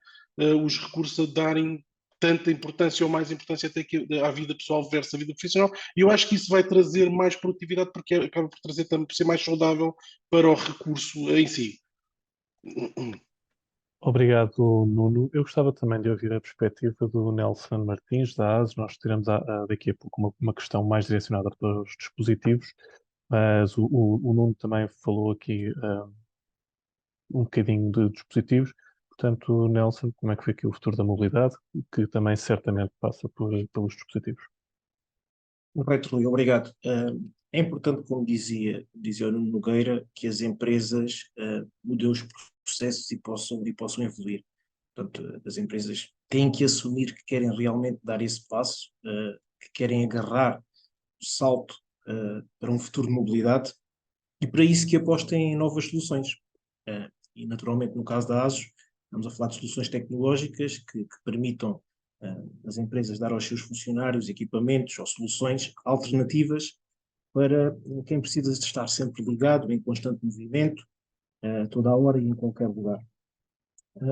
os recursos a darem tanta importância ou mais importância até que à vida pessoal versus a vida profissional, e eu acho que isso vai trazer mais produtividade porque acaba por trazer também, por ser mais saudável para o recurso em si. Obrigado, Nuno. Eu gostava também de ouvir a perspectiva do Nelson Martins, da ASUS. Nós teremos daqui a pouco uma questão mais direcionada para os dispositivos, mas o Nuno também falou aqui um bocadinho de dispositivos. Portanto, Nelson, como é que foi aqui o futuro da mobilidade, que também certamente passa pelos dispositivos? Correto, Rui, obrigado. É importante, como dizia o Nuno Nogueira, que as empresas mudem os processos e possam evoluir. Portanto, as empresas têm que assumir que querem realmente dar esse passo, que querem agarrar o salto para um futuro de mobilidade, e para isso que apostem em novas soluções. E naturalmente, no caso da ASUS, estamos a falar de soluções tecnológicas que permitam as empresas dar aos seus funcionários equipamentos ou soluções alternativas para quem precisa de estar sempre ligado, em constante movimento, toda a hora e em qualquer lugar.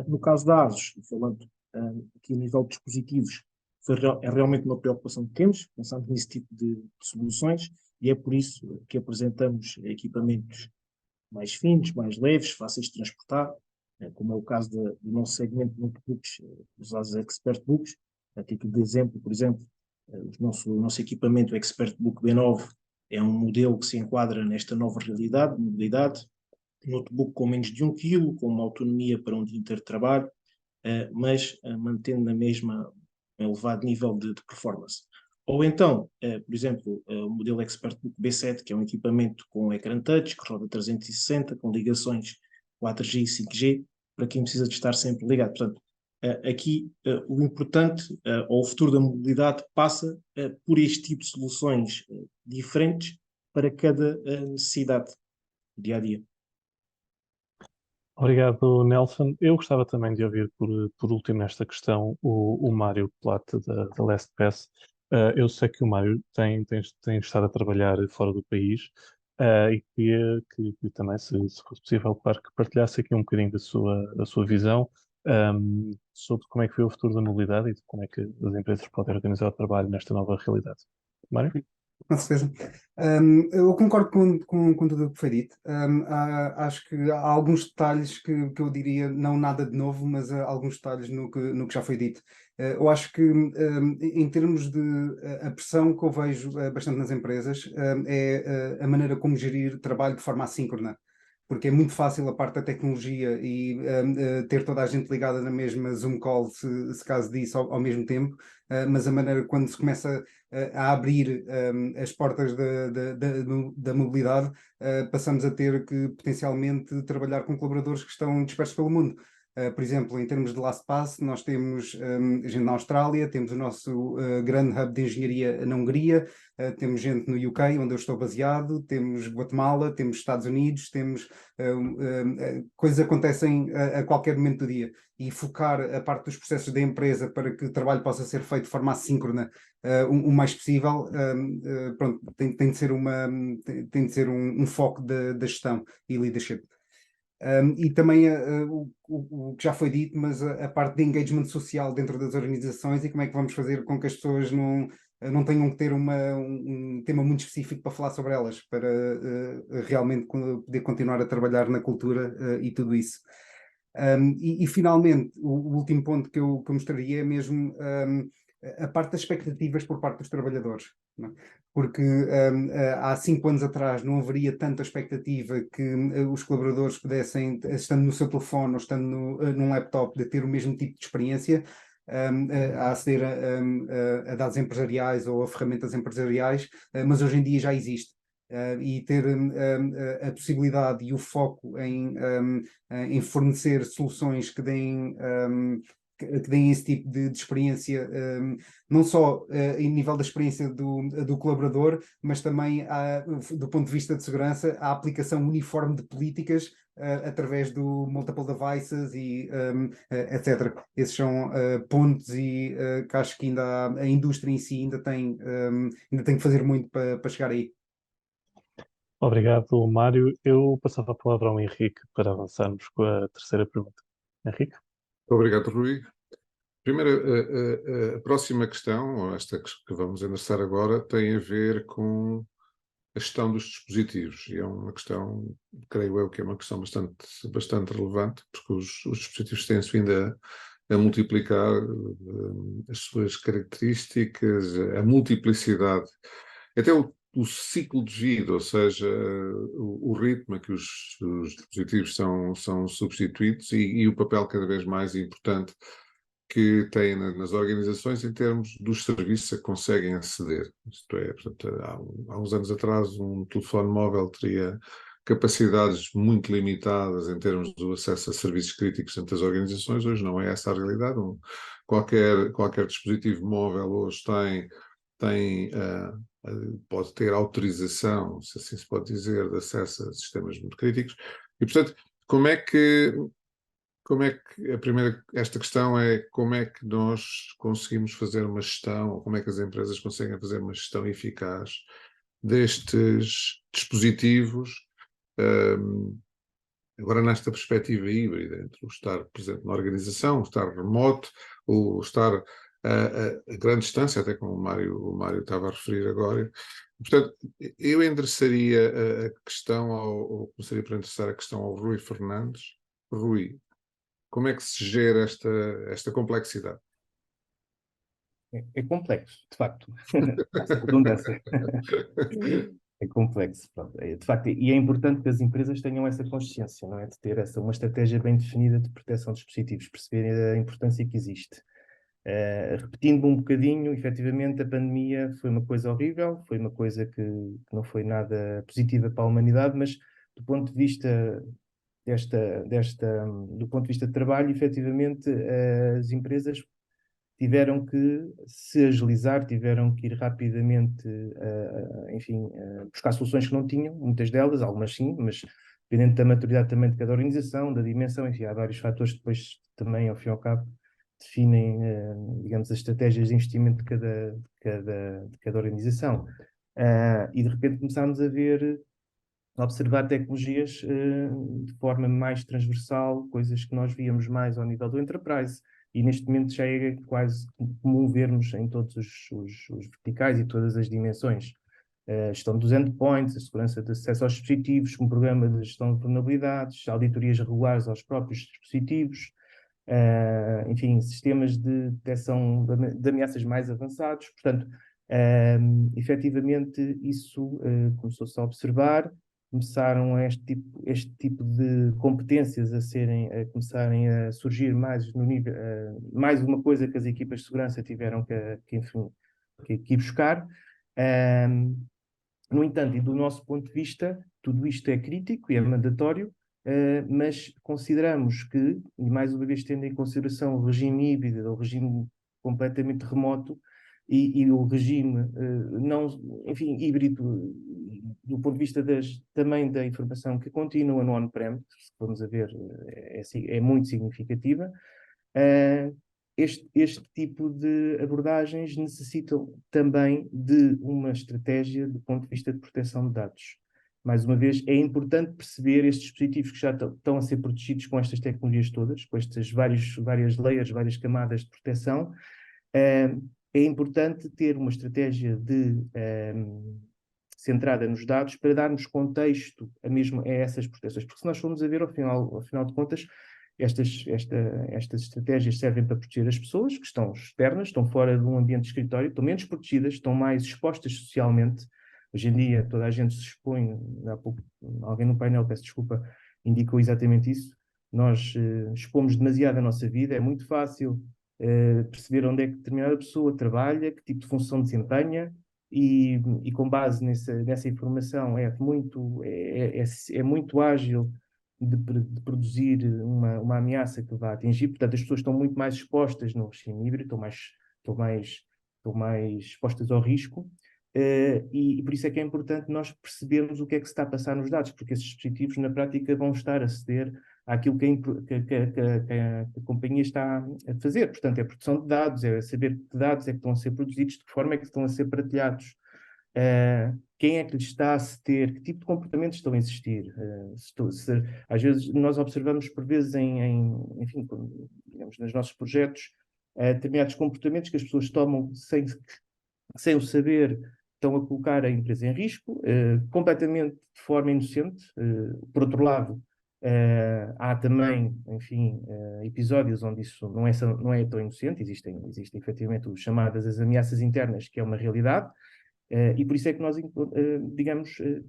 No caso da ASUS, falando aqui a nível de dispositivos, é realmente uma preocupação que temos, pensamos nesse tipo de soluções, e é por isso que apresentamos equipamentos mais finos, mais leves, fáceis de transportar, como é o caso do nosso segmento de notebooks, os ASUS ExpertBooks. A título de exemplo, por exemplo, o nosso equipamento ExpertBook B9 é um modelo que se enquadra nesta nova realidade de mobilidade, notebook com menos de 1 kg, com uma autonomia para um dia inteiro de trabalho, mas mantendo na mesma um elevado nível de performance. Ou então, por exemplo, o modelo ExpertBook B7, que é um equipamento com ecrã touch, que roda 360, com ligações 4G e 5G, para quem precisa de estar sempre ligado. Portanto, aqui o importante, ou o futuro da mobilidade, passa por este tipo de soluções diferentes para cada necessidade do dia a dia. Obrigado, Nelson. Eu gostava também de ouvir, por último, nesta questão, o Mário Plata, da LastPass. Eu sei que o Mário tem estado a trabalhar fora do país, e queria que também, se fosse possível, claro, que partilhasse aqui um bocadinho da sua visão sobre como é que foi o futuro da mobilidade e de como é que as empresas podem organizar o trabalho nesta nova realidade. Mário? Com certeza. Eu concordo com tudo o que foi dito. Acho que há alguns detalhes que eu diria, não nada de novo, mas alguns detalhes no que já foi dito. Eu acho que, em termos de a pressão que eu vejo bastante nas empresas, é a maneira como gerir trabalho de forma assíncrona. Porque é muito fácil a parte da tecnologia e ter toda a gente ligada na mesma Zoom call, se caso disso, ao mesmo tempo, mas a maneira quando se começa a abrir as portas da mobilidade, passamos a ter que potencialmente trabalhar com colaboradores que estão dispersos pelo mundo. Por exemplo, em termos de LastPass, nós temos gente na Austrália, temos o nosso grande hub de engenharia na Hungria, temos gente no UK, onde eu estou baseado, temos Guatemala, temos Estados Unidos, temos coisas acontecem a qualquer momento do dia. E focar a parte dos processos da empresa para que o trabalho possa ser feito de forma assíncrona o mais possível, pronto, tem de ser tem de ser um foco da gestão e leadership. E também o que já foi dito, mas a parte de engagement social dentro das organizações e como é que vamos fazer com que as pessoas não tenham que ter um tema muito específico para falar sobre elas, para realmente poder continuar a trabalhar na cultura e tudo isso. E finalmente, o último ponto que eu mostraria é mesmo a parte das expectativas por parte dos trabalhadores, não é? Porque há 5 anos atrás não haveria tanta expectativa que os colaboradores pudessem, estando no seu telefone ou estando num laptop, de ter o mesmo tipo de experiência a aceder a dados empresariais ou a ferramentas empresariais, mas hoje em dia já existe. E ter a possibilidade e o foco em fornecer soluções que deem esse tipo de experiência, não só em nível da experiência do colaborador, mas também do ponto de vista de segurança, a aplicação uniforme de políticas através do multiple devices e etc. Esses são pontos e que acho que ainda a indústria em si ainda tem que fazer muito para chegar aí. Obrigado, Mário. Eu passava a palavra ao Henrique para avançarmos com a terceira pergunta. Henrique? Obrigado, Rui. Primeiro, a próxima questão, ou esta que vamos endereçar agora, tem a ver com a gestão dos dispositivos. E é uma questão, creio eu, que é uma questão bastante relevante, porque os dispositivos têm-se vindo a multiplicar as suas características, a multiplicidade, até o ciclo de vida, ou seja, o ritmo a que os dispositivos são substituídos e o papel cada vez mais importante que têm nas organizações em termos dos serviços a que conseguem aceder. Isto é, portanto, há uns anos atrás um telefone móvel teria capacidades muito limitadas em termos do acesso a serviços críticos entre as organizações. Hoje não é essa a realidade. Qualquer dispositivo móvel hoje pode ter autorização, se assim se pode dizer, de acesso a sistemas muito críticos. E, portanto, como é que esta questão é como é que nós conseguimos fazer uma gestão, ou como é que as empresas conseguem fazer uma gestão eficaz destes dispositivos, agora nesta perspectiva híbrida, entre o estar presente na organização, o estar remoto, o estar a grande distância, até como o Mário estava a referir agora. Portanto, eu endereçaria a questão, ou começaria por endereçar a questão ao Rui Fernandes. Rui, como é que se gera esta complexidade? É complexo, de facto. Redundância. É complexo, pronto. De facto, e é importante que as empresas tenham essa consciência, não é? De ter uma estratégia bem definida de proteção de dispositivos, perceberem a importância que existe. Repetindo um bocadinho, efetivamente a pandemia foi uma coisa horrível, foi uma coisa que não foi nada positiva para a humanidade, mas do ponto de vista do ponto de vista de trabalho, efetivamente as empresas tiveram que se agilizar, tiveram que ir rapidamente, enfim, buscar soluções que não tinham, muitas delas, algumas sim, mas dependendo da maturidade também de cada organização, da dimensão, enfim, há vários fatores que depois também, ao fim e ao cabo, definem, digamos, as estratégias de investimento de cada organização. E de repente começámos a observar tecnologias de forma mais transversal, coisas que nós víamos mais ao nível do enterprise. E neste momento já é quase comum vermos em todos os verticais e todas as dimensões. A gestão dos endpoints, a segurança de acesso aos dispositivos, um programa de gestão de vulnerabilidades, auditorias regulares aos próprios dispositivos, enfim, sistemas de detecção de ameaças mais avançados. Portanto, efetivamente, isso começou-se a observar, começaram este tipo de competências a começarem a surgir mais no nível, mais uma coisa que as equipas de segurança tiveram que ir buscar. No entanto, e do nosso ponto de vista, tudo isto é crítico e é mandatório, mas consideramos que, e mais uma vez tendo em consideração o regime híbrido, o regime completamente remoto, e o regime não, enfim, híbrido do ponto de vista também da informação que continua no on-prem, se formos a ver, é muito significativa. Este tipo de abordagens necessitam também de uma estratégia do ponto de vista de proteção de dados. Mais uma vez, é importante perceber estes dispositivos que já estão a ser protegidos com estas tecnologias todas, com estas várias layers, várias camadas de proteção. É importante ter uma estratégia centrada nos dados para darmos contexto a essas proteções, porque se nós formos a ver ao final de contas, estas estratégias servem para proteger as pessoas que estão externas, estão fora de um ambiente de escritório, estão menos protegidas, estão mais expostas socialmente. Hoje em dia toda a gente se expõe, há pouco alguém no painel, peço desculpa, indicou exatamente isso. Nós expomos demasiado a nossa vida, é muito fácil perceber onde é que determinada pessoa trabalha, que tipo de função desempenha, e com base nessa informação é muito ágil de produzir uma ameaça que vá atingir. Portanto, as pessoas estão muito mais expostas no regime híbrido, estão mais expostas ao risco, e por isso é que é importante nós percebermos o que é que se está a passar nos dados, porque esses dispositivos na prática vão estar a ceder àquilo que a companhia está a fazer. Portanto, é a produção de dados, é saber que dados é que estão a ser produzidos, de que forma é que estão a ser partilhados, quem é que lhes está a ceder, que tipo de comportamentos estão a existir. Às vezes nós observamos por vezes enfim, digamos, nos nossos projetos, determinados comportamentos que as pessoas tomam sem o saber, estão a colocar a empresa em risco, completamente de forma inocente. Por outro lado, há também, enfim, episódios onde isso não é tão inocente, existem efetivamente as chamadas as ameaças internas, que é uma realidade, e por isso é que nós,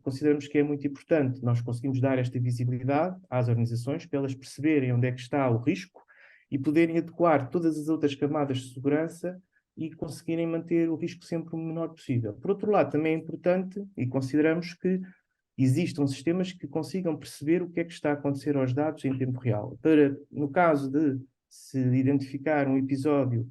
consideramos que é muito importante nós conseguimos dar esta visibilidade às organizações para elas perceberem onde é que está o risco e poderem adequar todas as outras camadas de segurança e conseguirem manter o risco sempre o menor possível. Por outro lado, também é importante, e consideramos que existam sistemas que consigam perceber o que é que está a acontecer aos dados em tempo real. No caso de se identificar um episódio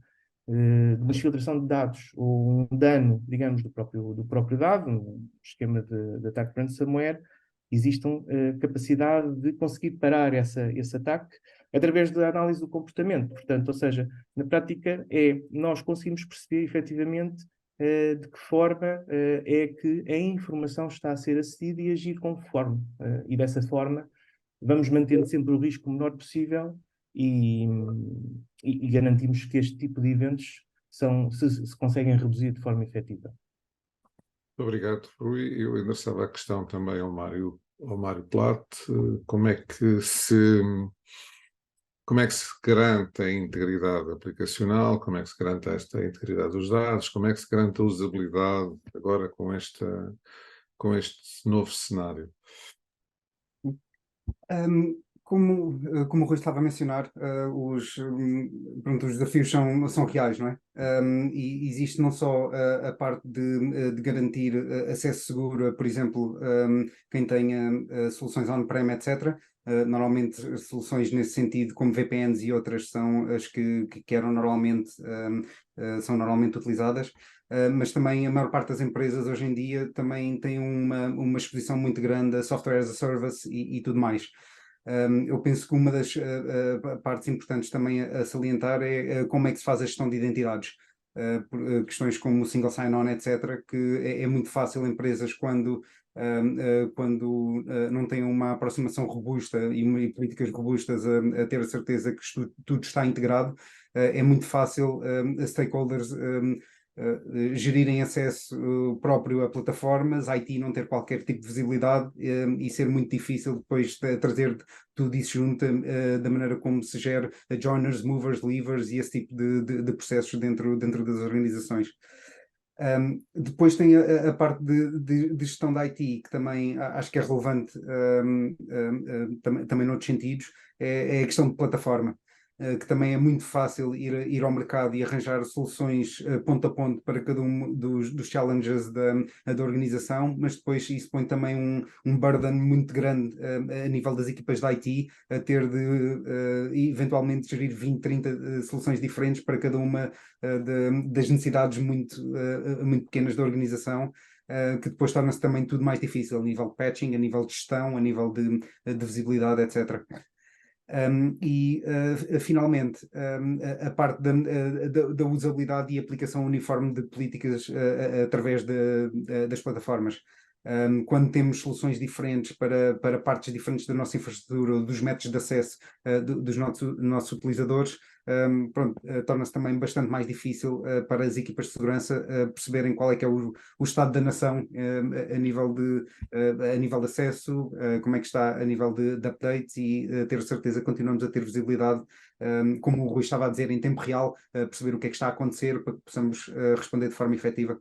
de uma exfiltração de dados ou um dano, digamos, do próprio dado, um esquema de ataque de ransomware, existam capacidade de conseguir parar esse ataque através da análise do comportamento. Portanto, ou seja, na prática nós conseguimos perceber efetivamente de que forma é que a informação está a ser acedida e agir conforme. E dessa forma vamos mantendo sempre o risco o menor possível e garantimos que este tipo de eventos se conseguem reduzir de forma efetiva. Obrigado, Rui. Eu endereçava a questão também ao Mário Platt. Como é que se garante a integridade aplicacional, como é que se garante esta integridade dos dados, como é que se garante a usabilidade agora com este novo cenário? Como o Rui estava a mencionar, os desafios são reais, não é? E existe não só a parte de garantir acesso seguro, por exemplo, quem tenha soluções on-prem, etc. Normalmente soluções nesse sentido, como VPNs e outras, são as que são normalmente utilizadas. Mas também a maior parte das empresas hoje em dia também tem uma exposição muito grande a software as a service e tudo mais. Eu penso que uma das partes importantes também a salientar é como é que se faz a gestão de identidades. Questões como o single sign-on, etc., que é muito fácil empresas quando não têm uma aproximação robusta e políticas robustas a ter a certeza que tudo está integrado, é muito fácil stakeholders gerirem acesso próprio a plataformas, IT não ter qualquer tipo de visibilidade e ser muito difícil depois trazer tudo isso junto da maneira como se gera joiners, movers, leavers e esse tipo de processos dentro das organizações. Depois tem a parte de gestão da IT, que também acho que é relevante também noutros sentidos, é a questão de plataforma. que também é muito fácil ir ao mercado e arranjar soluções ponto a ponto para cada um dos challenges da organização, mas depois isso põe também um burden muito grande a nível das equipas de IT, a ter de eventualmente gerir 20, 30 soluções diferentes para cada uma das necessidades muito pequenas da organização. Que depois torna-se também tudo mais difícil a nível de patching, a nível de gestão, a nível de visibilidade, etc. Finalmente, a parte da usabilidade e aplicação uniforme de políticas através das plataformas. Quando temos soluções diferentes para partes diferentes da nossa infraestrutura, dos métodos de acesso dos nossos utilizadores, pronto, torna-se também bastante mais difícil para as equipas de segurança perceberem qual é que é o estado da nação a nível de acesso, como é que está a nível de updates e ter certeza que continuamos a ter visibilidade, como o Rui estava a dizer, em tempo real, perceber o que é que está a acontecer para que possamos responder de forma efetiva.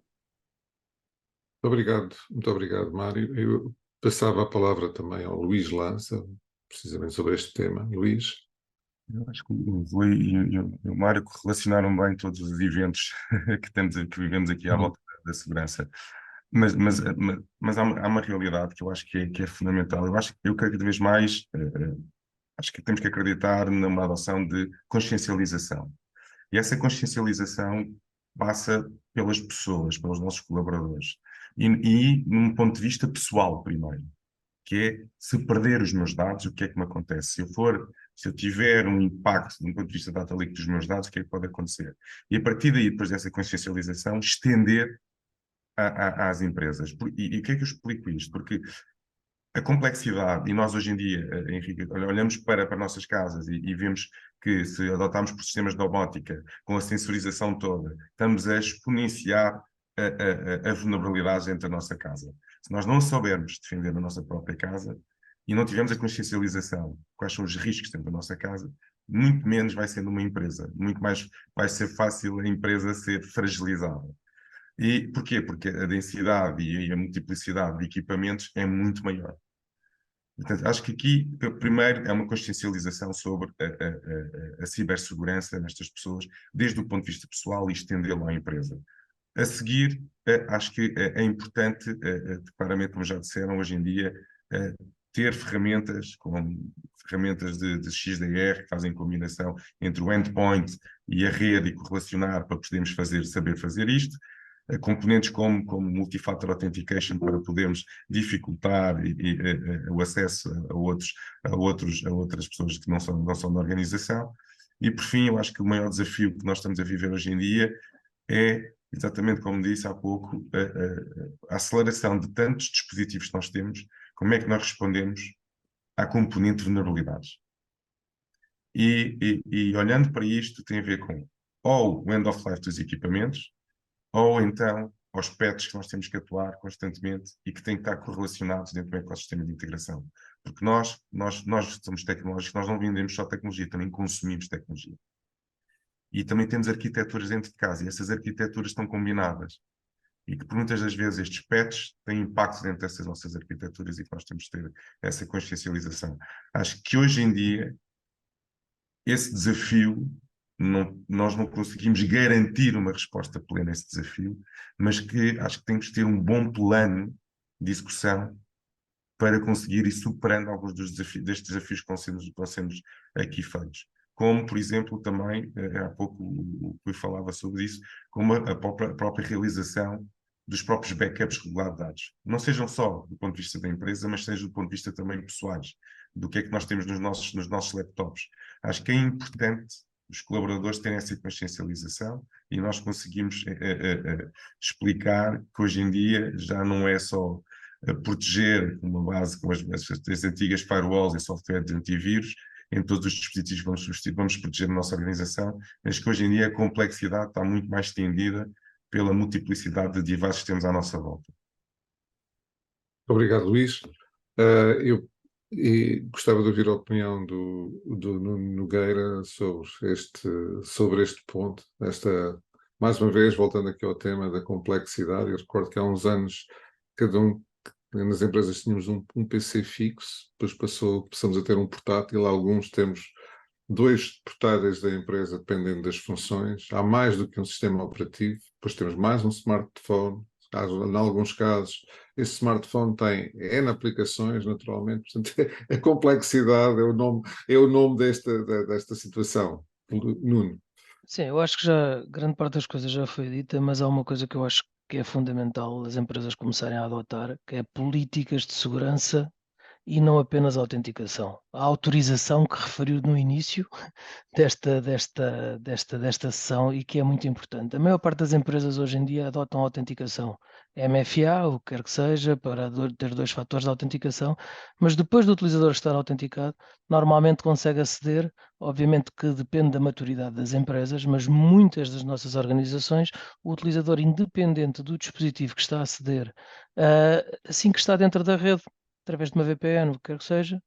Muito obrigado, Mário. Eu passava a palavra também ao Luís Lança, precisamente sobre este tema. Luís? Eu acho que o Rui e o Mário correlacionaram bem todos os eventos que vivemos aqui à volta da segurança. Mas há uma realidade que eu acho que é fundamental. Eu cada vez mais acho que temos que acreditar numa adoção de consciencialização. E essa consciencialização passa pelas pessoas, pelos nossos colaboradores. E num ponto de vista pessoal, primeiro, que é, se perder os meus dados, o que é que me acontece? Se eu tiver um impacto, de um ponto de vista data leak dos meus dados, o que é que pode acontecer? E a partir daí, depois dessa consciencialização, estender às empresas. E o que é que eu explico isto? Porque a complexidade, e nós hoje em dia, Henrique, olhamos para nossas casas e vemos que se adotarmos por sistemas de domótica, com a sensorização toda, estamos a exponenciar a vulnerabilidade dentro da nossa casa. Se nós não soubermos defender a nossa própria casa e não tivermos a consciencialização, quais são os riscos dentro da nossa casa, muito menos vai ser numa empresa, muito mais vai ser fácil a empresa ser fragilizada. E porquê? Porque a densidade e a multiplicidade de equipamentos é muito maior. Portanto, acho que aqui, primeiro, é uma consciencialização sobre a cibersegurança nestas pessoas, desde o ponto de vista pessoal e estendê-lo à empresa. A seguir, acho que é importante, claramente, como já disseram, hoje em dia, ter ferramentas, como ferramentas de XDR, que fazem combinação entre o endpoint e a rede e correlacionar para podermos saber fazer isto. Componentes como Multi-Factor Authentication para podermos dificultar o acesso a outras pessoas que não são da organização. E, por fim, eu acho que o maior desafio que nós estamos a viver hoje em dia é, exatamente como disse há pouco, a aceleração de tantos dispositivos que nós temos, como é que nós respondemos à componente de vulnerabilidades. E olhando para isto, tem a ver com ou o end of life dos equipamentos, ou então aos patches que nós temos que atuar constantemente e que têm que estar correlacionados dentro do ecossistema de integração. Porque nós somos tecnológicos, nós não vendemos só tecnologia, também consumimos tecnologia. E também temos arquiteturas dentro de casa, e essas arquiteturas estão combinadas. E que por muitas das vezes estes patches têm impacto dentro dessas nossas arquiteturas e que nós temos que ter essa consciencialização. Acho que hoje em dia esse desafio, nós não conseguimos garantir uma resposta plena a esse desafio, mas que acho que temos que ter um bom plano de execução para conseguir ir superando alguns destes desafios que vão sendo aqui feitos. Como, por exemplo, também, há pouco o Rui falava sobre isso, como a própria realização dos próprios backups regulares de dados. Não sejam só do ponto de vista da empresa, mas sejam do ponto de vista também pessoais, do que é que nós temos nos nossos laptops. Acho que é importante os colaboradores terem essa consciencialização e nós conseguimos explicar que hoje em dia já não é só proteger uma base com as antigas firewalls e software de antivírus em todos os dispositivos que vamos proteger a nossa organização, mas que hoje em dia a complexidade está muito mais estendida pela multiplicidade de devices que temos à nossa volta. Obrigado, Luís. Eu gostava de ouvir a opinião do Nuno Nogueira sobre este ponto. Mais uma vez, voltando aqui ao tema da complexidade, eu recordo que há uns anos, nas empresas tínhamos um PC fixo, depois passamos a ter um portátil, alguns temos 2 portáteis da empresa dependendo das funções, há mais do que um sistema operativo, depois temos mais um smartphone, em alguns casos esse smartphone tem N aplicações, naturalmente, portanto a complexidade é o nome desta situação. Nuno. Sim, eu acho que já grande parte das coisas já foi dita, mas há uma coisa que eu acho que é fundamental as empresas começarem a adotar, que é políticas de segurança e não apenas a autenticação. A autorização que referiu no início desta sessão e que é muito importante. A maior parte das empresas hoje em dia adotam a autenticação MFA, o que quer que seja, para ter 2 fatores de autenticação, mas depois do utilizador estar autenticado, normalmente consegue aceder, obviamente que depende da maturidade das empresas, mas muitas das nossas organizações, o utilizador independente do dispositivo que está a aceder, assim que está dentro da rede, através de uma VPN, o que quer que seja,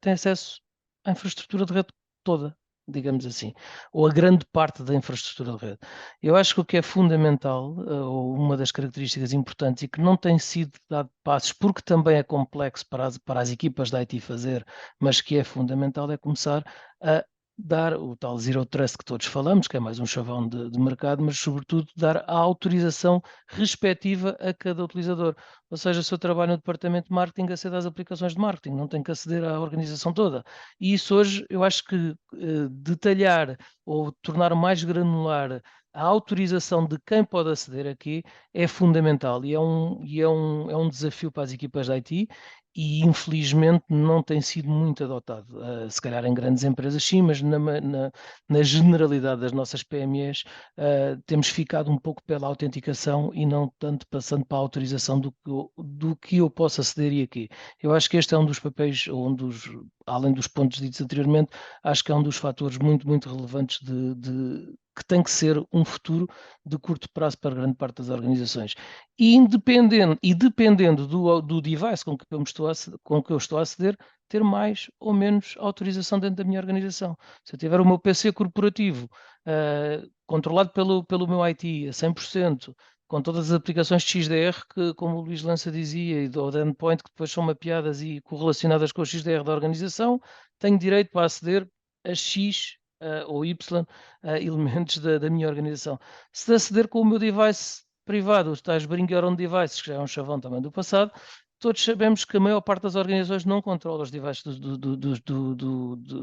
tem acesso à infraestrutura de rede toda, digamos assim, ou a grande parte da infraestrutura de rede. Eu acho que o que é fundamental, ou uma das características importantes e que não tem sido dado passos, porque também é complexo para as equipas da IT fazer, mas que é fundamental, é começar a dar o tal Zero Trust que todos falamos, que é mais um chavão de mercado, mas sobretudo dar a autorização respectiva a cada utilizador. Ou seja, se eu trabalho no departamento de marketing, acedo às aplicações de marketing, não tenho que aceder à organização toda. E isso hoje eu acho que detalhar ou tornar mais granular a autorização de quem pode aceder aqui é fundamental e é um desafio para as equipas de IT e infelizmente não tem sido muito adotado. Se calhar em grandes empresas sim, mas na generalidade das nossas PMEs temos ficado um pouco pela autenticação e não tanto passando para a autorização do que eu posso aceder aqui. Eu acho que este é um dos papéis, além dos pontos ditos anteriormente, acho que é um dos fatores muito, muito relevantes que tem que ser um futuro de curto prazo para grande parte das organizações. E dependendo do device com que eu estou a aceder, ter mais ou menos autorização dentro da minha organização. Se eu tiver o meu PC corporativo controlado pelo meu IT a 100%, com todas as aplicações de XDR que, como o Luís Lança dizia, ou de endpoint, que depois são mapeadas e correlacionadas com o XDR da organização, tenho direito para aceder a X ou Y elementos da minha organização. Se aceder com o meu device privado, os tais Bring Your Own Devices, que já é um chavão também do passado, todos sabemos que a maior parte das organizações não controla os devices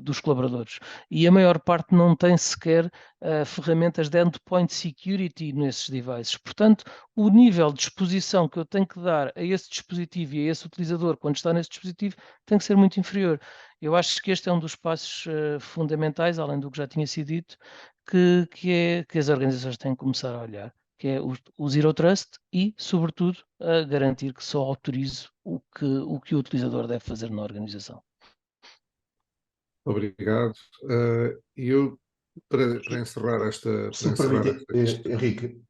dos colaboradores e a maior parte não tem sequer ferramentas de endpoint security nesses devices. Portanto, o nível de exposição que eu tenho que dar a esse dispositivo e a esse utilizador quando está nesse dispositivo tem que ser muito inferior. Eu acho que este é um dos passos fundamentais, além do que já tinha sido dito, que as organizações têm que começar a olhar, que é o Zero Trust e, sobretudo, a garantir que só autorizo o que o utilizador deve fazer na organização. Obrigado. E eu, para encerrar esta... Se me permite, Henrique,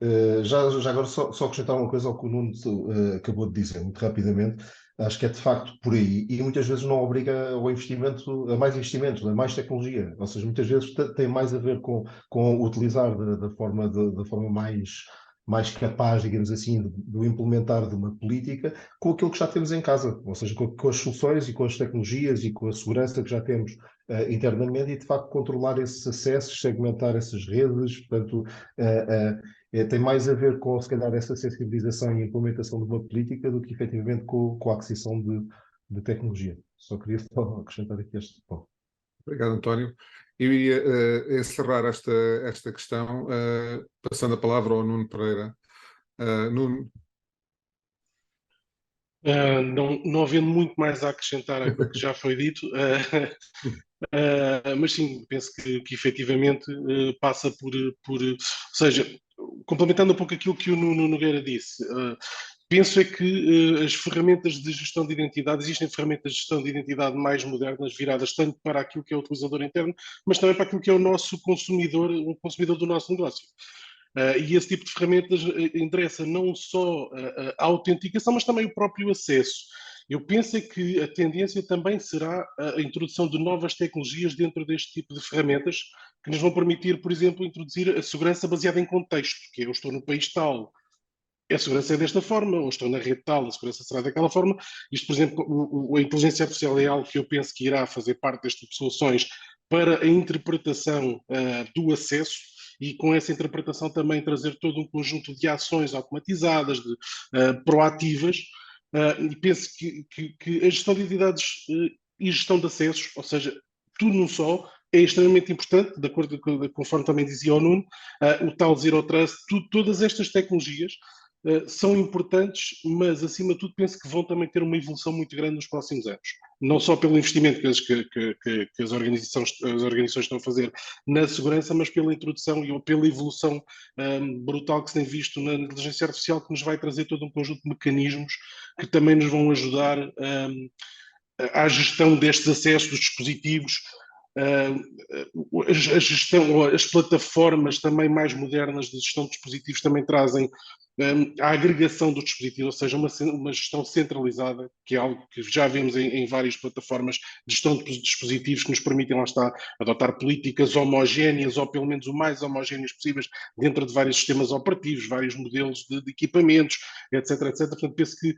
já agora só acrescentar uma coisa ao que o Nuno acabou de dizer, muito rapidamente. Acho que é de facto por aí, e muitas vezes não obriga ao investimento, a mais investimentos, a mais tecnologia. Ou seja, muitas vezes tem mais a ver com utilizar da forma mais capaz, digamos assim, de implementar de uma política com aquilo que já temos em casa, ou seja, com as soluções e com as tecnologias e com a segurança que já temos internamente e, de facto, controlar esses acessos, segmentar essas redes, portanto, tem mais a ver com, se calhar, essa sensibilização e implementação de uma política do que, efetivamente, com a aquisição de tecnologia. Só queria acrescentar aqui este ponto. Obrigado, António. Eu ia encerrar esta questão passando a palavra ao Nuno Pereira. Nuno. Não havendo muito mais a acrescentar àquilo que já foi dito, mas sim, penso que efetivamente passa ou seja, complementando um pouco aquilo que o Nuno Nogueira disse, penso é que as ferramentas de gestão de identidade, existem ferramentas de gestão de identidade mais modernas, viradas tanto para aquilo que é o utilizador interno, mas também para aquilo que é o nosso consumidor, o consumidor do nosso negócio. E esse tipo de ferramentas interessa não só a autenticação, mas também o próprio acesso. Eu penso é que a tendência também será a introdução de novas tecnologias dentro deste tipo de ferramentas que nos vão permitir, por exemplo, introduzir a segurança baseada em contexto, que eu estou no país tal, a segurança é desta forma, ou estou na rede tal, a segurança será daquela forma. Isto, por exemplo, a inteligência artificial é algo que eu penso que irá fazer parte deste tipo de soluções para a interpretação do acesso e com essa interpretação também trazer todo um conjunto de ações automatizadas, proativas, e penso que a gestão de entidades e gestão de acessos, ou seja, tudo num só, é extremamente importante, de acordo com, conforme também dizia o Nuno, o tal Zero Trust, todas estas tecnologias são importantes, mas acima de tudo penso que vão também ter uma evolução muito grande nos próximos anos. Não só pelo investimento que as organizações estão a fazer na segurança, mas pela introdução e pela evolução brutal que se tem visto na inteligência artificial, que nos vai trazer todo um conjunto de mecanismos que também nos vão ajudar à gestão destes acessos dos dispositivos, a gestão, as plataformas também mais modernas de gestão de dispositivos também trazem a agregação dos dispositivos, ou seja, uma gestão centralizada, que é algo que já vemos em várias plataformas de gestão de dispositivos que nos permitem, lá está, adotar políticas homogéneas, ou pelo menos o mais homogéneas possíveis, dentro de vários sistemas operativos, vários modelos de equipamentos, etc, etc. Portanto, penso que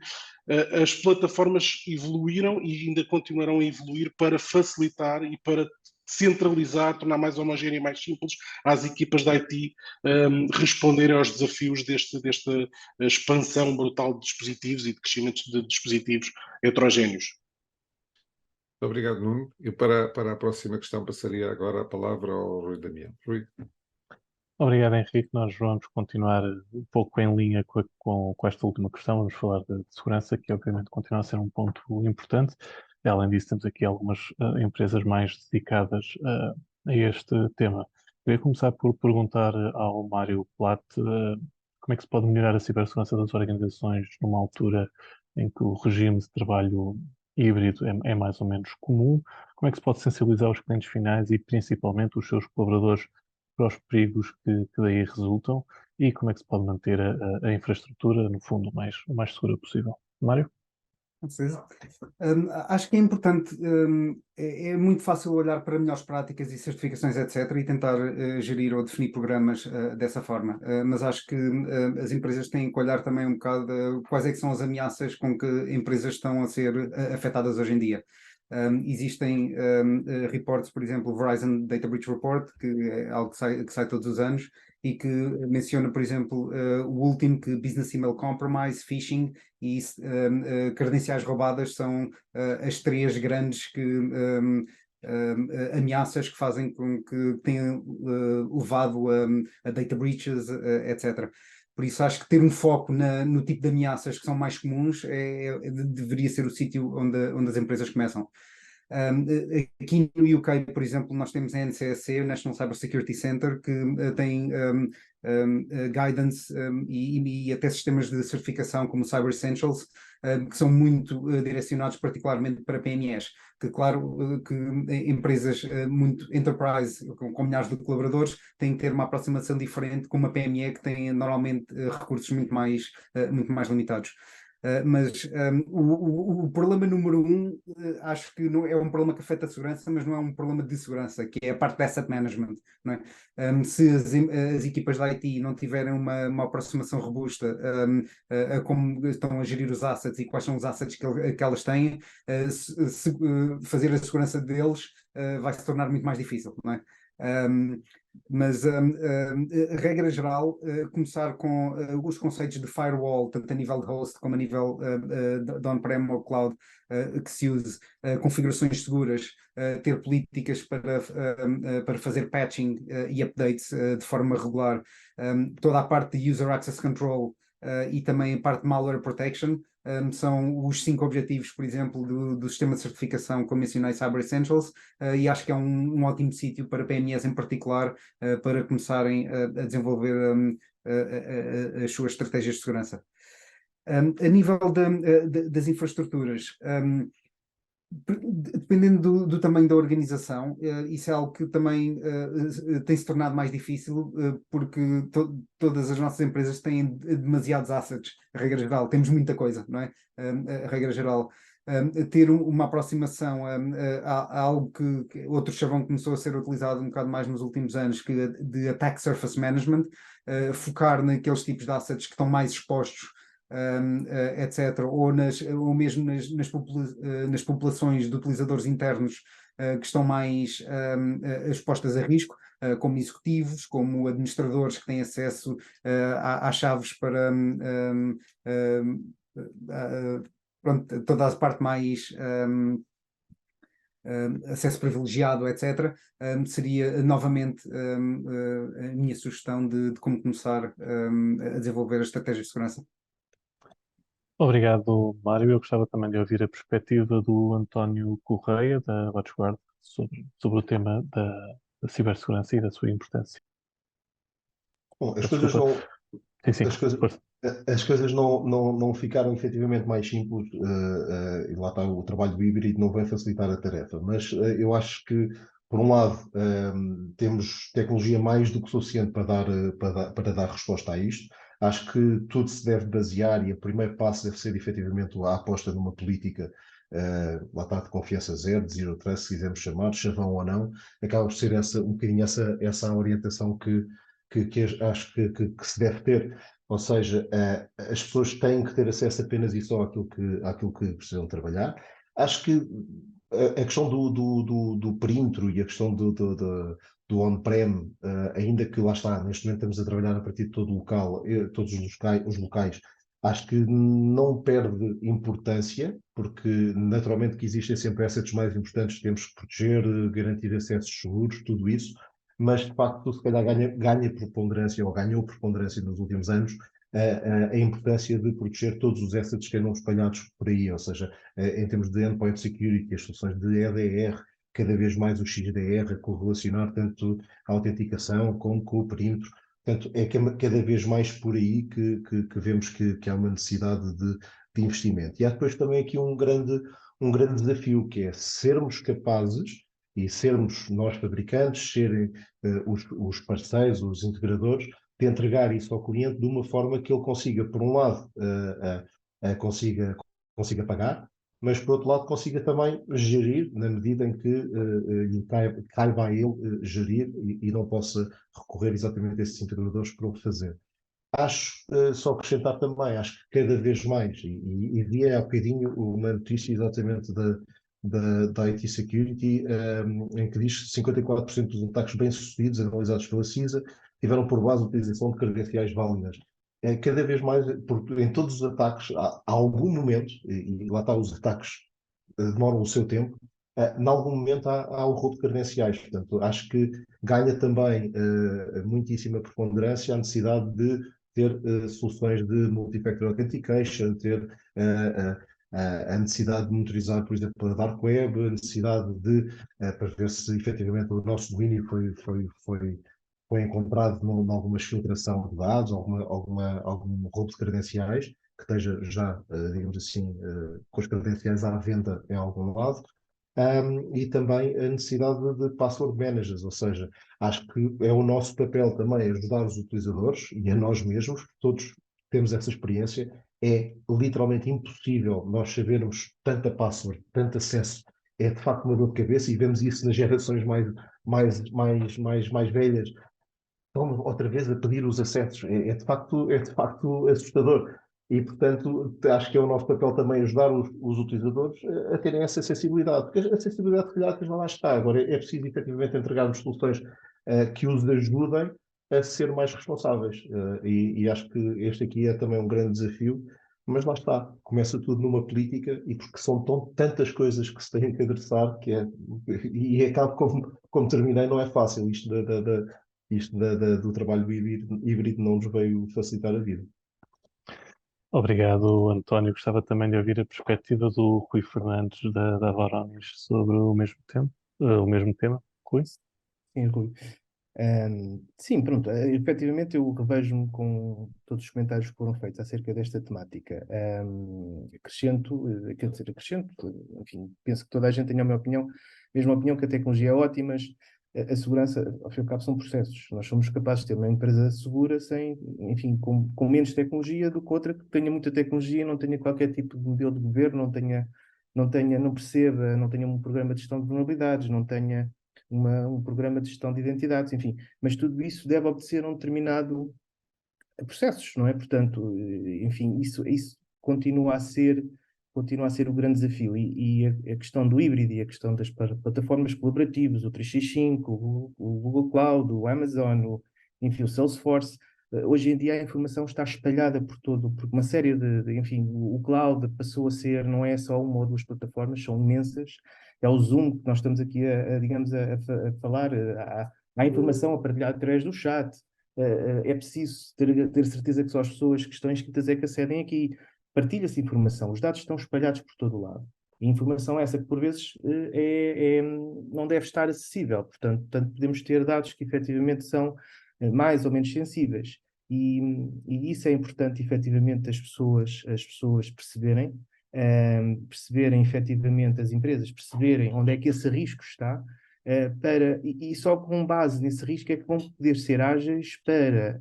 as plataformas evoluíram e ainda continuarão a evoluir para facilitar e para centralizar, tornar mais homogéneo e mais simples às equipas da IT responderem aos desafios desta expansão brutal de dispositivos e de crescimento de dispositivos heterogéneos. Muito obrigado, Nuno. E para a próxima questão passaria agora a palavra ao Rui Damião. Rui. Obrigado, Henrique. Nós vamos continuar um pouco em linha com esta última questão. Vamos falar de segurança, que obviamente continua a ser um ponto importante. Além disso, temos aqui algumas empresas mais dedicadas a este tema. Eu ia começar por perguntar ao Mário Platt como é que se pode melhorar a cibersegurança das organizações numa altura em que o regime de trabalho híbrido é mais ou menos comum. Como é que se pode sensibilizar os clientes finais e principalmente os seus colaboradores para os perigos que daí resultam e como é que se pode manter a infraestrutura, no fundo, o mais segura possível. Mário? Acho que é importante, é muito fácil olhar para melhores práticas e certificações, etc., e tentar gerir ou definir programas dessa forma, mas acho que as empresas têm que olhar também um bocado quais é que são as ameaças com que empresas estão a ser afetadas hoje em dia. Existem reportes, por exemplo, o Verizon Data Breach Report, que é algo que sai todos os anos, e que menciona, por exemplo, o último, que Business Email Compromise, Phishing e credenciais roubadas são as três grandes ameaças que fazem com que tenham levado a data breaches, etc. Por isso acho que ter um foco no tipo de ameaças que são mais comuns deveria ser o sítio onde as empresas começam. Aqui no UK, por exemplo, nós temos a NCSC, o National Cyber Security Center, que tem guidance e até sistemas de certificação como Cyber Essentials, que são muito direcionados particularmente para PMEs, que claro que empresas muito enterprise, com milhares de colaboradores, têm que ter uma aproximação diferente com uma PME que tem normalmente recursos muito mais limitados. Mas o problema número um, acho que não é um problema que afeta a segurança, mas não é um problema de segurança, que é a parte de asset management, não é? Se as equipas da IT não tiverem uma aproximação robusta a como estão a gerir os assets e quais são os assets que elas têm, fazer a segurança deles vai se tornar muito mais difícil, não é? Mas a regra geral, começar com os conceitos de firewall, tanto a nível de host como a nível de on-prem ou cloud, que se use, configurações seguras, ter políticas para fazer patching e updates de forma regular, toda a parte de user access control e também a parte de malware protection. São os 5 objetivos, por exemplo, do sistema de certificação que eu mencionei, Cyber Essentials, e acho que é um ótimo sítio para PMEs em particular, para começarem a desenvolver as suas estratégias de segurança. A nível das infraestruturas, dependendo do tamanho da organização, isso é algo que também tem se tornado mais difícil, porque todas as nossas empresas têm demasiados assets, a regra geral, temos muita coisa, não é? A regra geral. Ter uma aproximação a algo que outro chavão começou a ser utilizado um bocado mais nos últimos anos, que de Attack Surface Management, focar naqueles tipos de assets que estão mais expostos, etc., ou mesmo nas populações de utilizadores internos, que estão mais expostas a risco, como executivos, como administradores que têm acesso às chaves para pronto, toda a parte mais acesso privilegiado, etc. Seria novamente a minha sugestão de como começar a desenvolver a estratégia de segurança. Obrigado, Mário. Eu gostava também de ouvir a perspectiva do António Correia, da WatchGuard, sobre o tema da cibersegurança e da sua importância. Bom, as Peço coisas desculpa. não, Sim, as coisas, força. as coisas não ficaram efetivamente mais simples, e lá está o trabalho do híbrido, não vai facilitar a tarefa, mas eu acho que, por um lado, temos tecnologia mais do que suficiente para dar resposta a isto. Acho que tudo se deve basear e o primeiro passo deve ser efetivamente a aposta numa política, lá está, de confiança zero, de zero trust, se quisermos chamar, chavão ou não, acaba por ser um bocadinho essa orientação que acho que se deve ter. Ou seja, as pessoas têm que ter acesso apenas e só àquilo que precisam trabalhar. Acho que a questão do perímetro e a questão do on-prem, ainda que lá está, neste momento estamos a trabalhar a partir de todo o local, todos os locais, acho que não perde importância, porque naturalmente que existem sempre assets mais importantes, temos que proteger, garantir acessos seguros, tudo isso, mas de facto se calhar ganha preponderância ou ganhou preponderância nos últimos anos a importância de proteger todos os assets que andam espalhados por aí, ou seja, em termos de endpoint security, as soluções de EDR, cada vez mais o XDR a correlacionar tanto a autenticação como com o perímetro. Portanto, é cada vez mais por aí que vemos que há uma necessidade de investimento. E há depois também aqui um grande desafio, que é sermos capazes e sermos nós fabricantes, serem os parceiros, os integradores, de entregar isso ao cliente de uma forma que ele consiga, por um lado, consiga pagar, mas por outro lado consiga também gerir, na medida em que lhe caiba a ele gerir e não possa recorrer exatamente a esses integradores para o fazer. Acho, só acrescentar também, acho que cada vez mais, e vi há bocadinho uma notícia exatamente da IT Security, em que diz que 54% dos ataques bem-sucedidos, analisados pela CISA, tiveram por base a utilização de credenciais válidas. Cada vez mais, em todos os ataques, há algum momento, e lá está, os ataques demoram o seu tempo, em algum momento há o roubo de credenciais. Portanto, acho que ganha também muitíssima preponderância a necessidade de ter soluções de multi-factor authentication, ter a necessidade de monitorizar, por exemplo, a Dark Web, a necessidade de, para ver se efetivamente o nosso domínio foi encontrado em alguma filtração de dados, algum roubo de credenciais, que esteja já, digamos assim, com as credenciais à venda em algum lado. E também a necessidade de password managers, ou seja, acho que é o nosso papel também ajudar os utilizadores e a nós mesmos, todos temos essa experiência, é literalmente impossível nós sabermos tanta password, tanto acesso, é de facto uma dor de cabeça e vemos isso nas gerações mais velhas, estão outra vez a pedir os acessos, é de facto assustador. E, portanto, acho que é o nosso papel também ajudar os utilizadores a terem essa sensibilidade, porque a sensibilidade, se calhar, que já lá está. Agora, é preciso, efetivamente, entregarmos soluções que os ajudem a ser mais responsáveis. E acho que este aqui é também um grande desafio, mas lá está. Começa tudo numa política e porque são tantas coisas que se têm que adressar, e acaba como terminei, não é fácil. Isto do trabalho híbrido não nos veio facilitar a vida. Obrigado, António. Gostava também de ouvir a perspectiva do Rui Fernandes da Varonis sobre o mesmo tema. Rui? Sim, Rui. Sim, pronto. Efetivamente, eu revejo-me com todos os comentários que foram feitos acerca desta temática. Enfim, penso que toda a gente tem a mesma opinião que a tecnologia é ótima, mas a segurança, ao fim e ao cabo, são processos. Nós somos capazes de ter uma empresa segura enfim, com menos tecnologia do que outra que tenha muita tecnologia, não tenha qualquer tipo de modelo de governo, não perceba, não tenha um programa de gestão de vulnerabilidades, não tenha um programa de gestão de identidades, enfim. Mas tudo isso deve obedecer a um determinado processos, não é? Portanto, enfim, isso continua a ser continua a ser o grande desafio. E a questão do híbrido e a questão das plataformas colaborativas, o 365, o Google Cloud, o Amazon, enfim, o Salesforce, hoje em dia a informação está espalhada por todo, porque uma série enfim, o cloud passou a ser, não é só uma ou duas plataformas, são imensas. É o Zoom que nós estamos aqui digamos, a falar, há informação a partilhar através do chat. É preciso ter certeza que só as pessoas que estão inscritas é que acedem aqui. Partilha-se informação, os dados estão espalhados por todo o lado. E informação essa que, por vezes, não deve estar acessível. Portanto, podemos ter dados que efetivamente são mais ou menos sensíveis. E isso é importante, efetivamente, as pessoas perceberem, perceberem efetivamente as empresas, perceberem onde é que esse risco está, e só com base nesse risco é que vão poder ser ágeis para,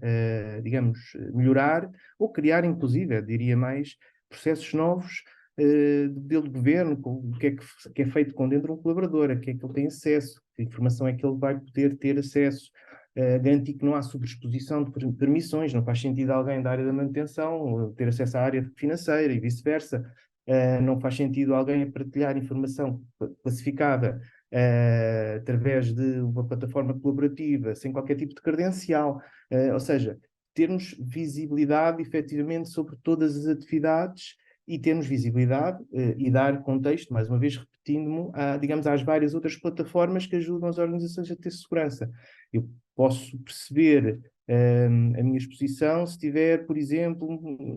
digamos, melhorar ou criar, inclusive, diria mais, processos novos de modelo de governo, o que é feito com dentro de um colaborador, a que é que ele tem acesso, que informação é que ele vai poder ter acesso, garantir que não há sobreexposição de permissões, não faz sentido alguém da área da manutenção ter acesso à área financeira e vice-versa, não faz sentido alguém partilhar informação classificada através de uma plataforma colaborativa, sem qualquer tipo de credencial, ou seja, termos visibilidade efetivamente sobre todas as atividades e termos visibilidade e dar contexto, mais uma vez repetindo-me, digamos, às várias outras plataformas que ajudam as organizações a ter segurança. Eu posso perceber a minha exposição se tiver, por exemplo,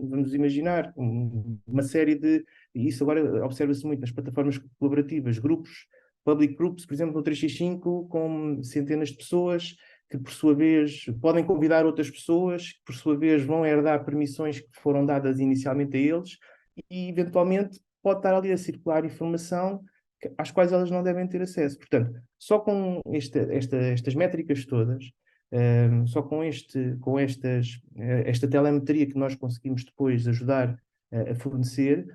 vamos imaginar, uma série de, e isso agora observa-se muito nas plataformas colaborativas, grupos, public groups, por exemplo, no 365, com centenas de pessoas que, por sua vez, podem convidar outras pessoas, que, por sua vez, vão herdar permissões que foram dadas inicialmente a eles e, eventualmente, pode estar ali a circular informação às quais elas não devem ter acesso. Portanto, só com estas métricas todas, só com esta telemetria que nós conseguimos depois ajudar a fornecer,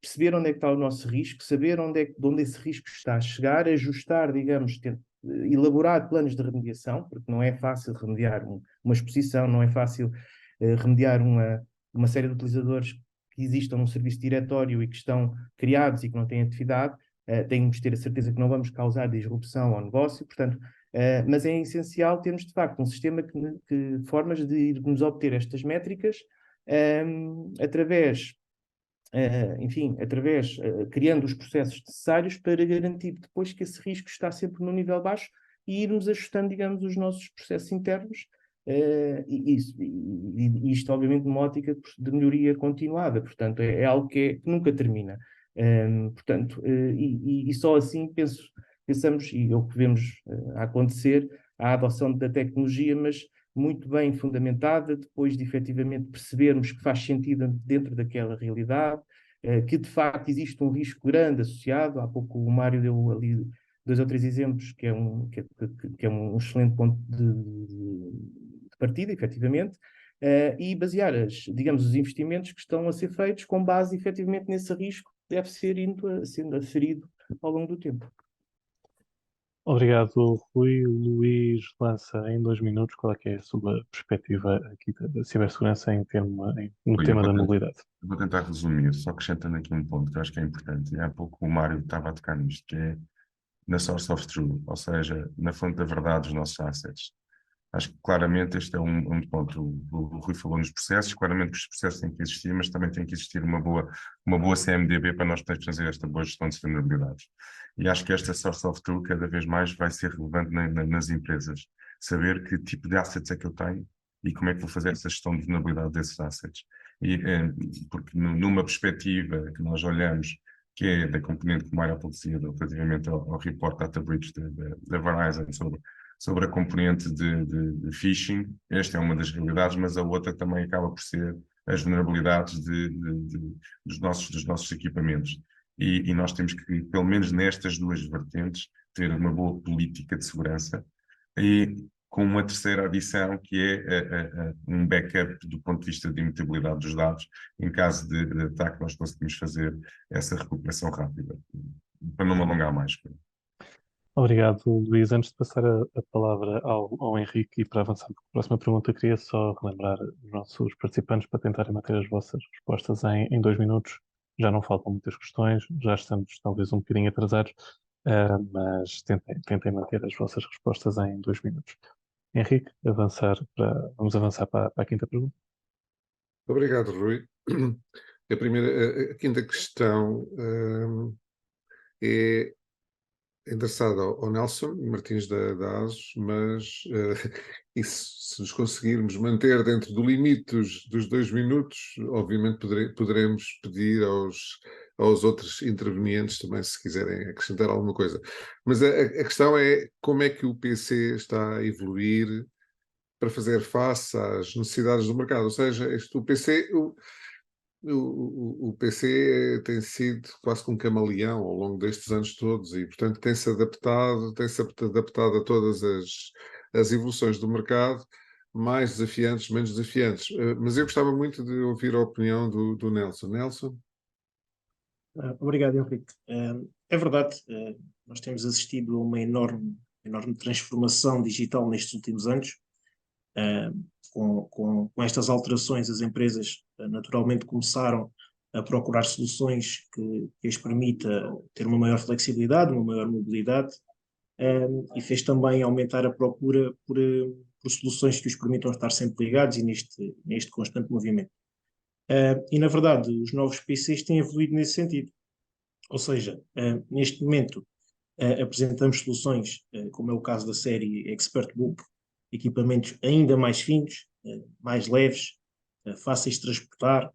perceber onde é que está o nosso risco, saber de onde esse risco está a chegar, ajustar, digamos, elaborar planos de remediação, porque não é fácil remediar uma exposição, não é fácil remediar uma série de utilizadores que existam num serviço diretório e que estão criados e que não têm atividade. Temos de ter a certeza que não vamos causar disrupção ao negócio, portanto, mas é essencial termos, de facto, um sistema que formas de irmos obter estas métricas através, criando os processos necessários para garantir depois que esse risco está sempre no nível baixo e irmos ajustando, digamos, os nossos processos internos, e isto, obviamente, numa ótica de melhoria continuada, portanto, é algo que nunca termina. Portanto, e só assim pensamos, e é o que vemos a acontecer, a adoção da tecnologia, mas muito bem fundamentada, depois de efetivamente percebermos que faz sentido dentro daquela realidade, que de facto existe um risco grande associado. Há pouco o Mário deu ali 2 ou 3 exemplos, que é um excelente ponto de partida, efetivamente, e basear digamos, os investimentos que estão a ser feitos com base efetivamente nesse risco que deve ser sendo aferido ao longo do tempo. Obrigado, Rui. O Luís lança em 2 minutos qual é que é a sua perspectiva aqui da cibersegurança no tema da mobilidade. Eu vou tentar resumir, só acrescentando aqui um ponto que eu acho que é importante. E há pouco o Mário estava a tocar nisto, que é na source of truth, ou seja, na fonte da verdade dos nossos assets. Acho que claramente este é um ponto. O Rui falou nos processos, claramente que os processos têm que existir, mas também tem que existir uma boa CMDB para nós podermos fazer esta boa gestão de vulnerabilidades. E acho que esta source of truth cada vez mais vai ser relevante nas empresas. Saber que tipo de assets é que eu tenho e como é que vou fazer essa gestão de vulnerabilidade desses assets. Porque numa perspectiva que nós olhamos, que é da componente que o Mário há pouco dizia, relativamente ao report Data Breach da Verizon sobre a componente de phishing, esta é uma das realidades, mas a outra também acaba por ser as vulnerabilidades dos nossos equipamentos. E nós temos que, pelo menos nestas duas vertentes, ter uma boa política de segurança e com uma terceira adição, que é um backup do ponto de vista de imutabilidade dos dados. Em caso de ataque, nós conseguimos fazer essa recuperação rápida, para não me alongar mais. Obrigado, Luís. Antes de passar a palavra ao Henrique e para avançar para a próxima pergunta, queria só relembrar os nossos participantes para tentarem manter as vossas respostas em 2 minutos, já não faltam muitas questões, já estamos talvez um bocadinho atrasados, mas tentem manter as vossas respostas em 2 minutos. Henrique, vamos avançar para a quinta pergunta. Obrigado, Rui. A quinta questão é endereçada ao Nelson Martins da ASUS, mas se nos conseguirmos manter dentro do limite dos 2 minutos, obviamente poderemos pedir aos outros intervenientes também, se quiserem acrescentar alguma coisa. Mas a questão é como é que o PC está a evoluir para fazer face às necessidades do mercado. Ou seja, o PC tem sido quase que um camaleão ao longo destes anos todos e, portanto, tem-se adaptado a todas as evoluções do mercado, mais desafiantes, menos desafiantes. Mas eu gostava muito de ouvir a opinião do Nelson. Nelson? Obrigado, Henrique. É verdade, nós temos assistido a uma enorme transformação digital nestes últimos anos. Com estas alterações, as empresas naturalmente começaram a procurar soluções que as permita ter uma maior flexibilidade, uma maior mobilidade, e fez também aumentar a procura por soluções que os permitam estar sempre ligados e neste constante movimento. E, na verdade, os novos PCs têm evoluído nesse sentido. Ou seja, neste momento apresentamos soluções, como é o caso da série ExpertBook, equipamentos ainda mais finos, mais leves, fáceis de transportar,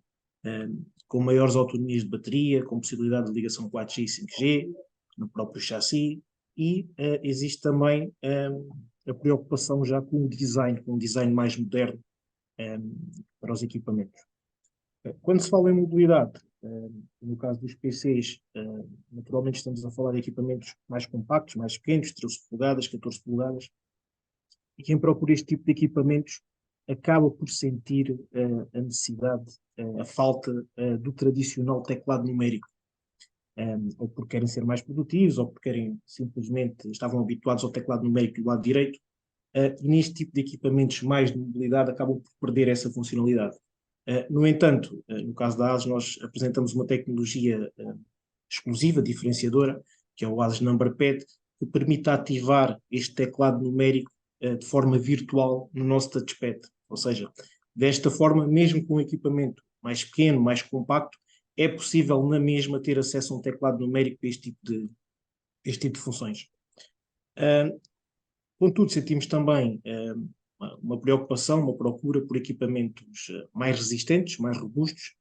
com maiores autonomias de bateria, com possibilidade de ligação 4G e 5G, no próprio chassi, e existe também a preocupação já com um design mais moderno para os equipamentos. Quando se fala em mobilidade, no caso dos PCs, naturalmente estamos a falar de equipamentos mais compactos, mais pequenos, 13 polegadas, 14 polegadas, e quem procura este tipo de equipamentos acaba por sentir a necessidade, a falta do tradicional teclado numérico, ou porque querem ser mais produtivos, ou porque simplesmente estavam habituados ao teclado numérico do lado direito, e neste tipo de equipamentos mais de mobilidade acabam por perder essa funcionalidade. No entanto, no caso da ASUS, nós apresentamos uma tecnologia exclusiva, diferenciadora, que é o ASUS NumberPad, que permite ativar este teclado numérico de forma virtual no nosso touchpad. Ou seja, desta forma, mesmo com um equipamento mais pequeno, mais compacto, é possível na mesma ter acesso a um teclado numérico para este tipo de funções. Contudo, sentimos também uma preocupação, uma procura por equipamentos mais resistentes, mais robustos.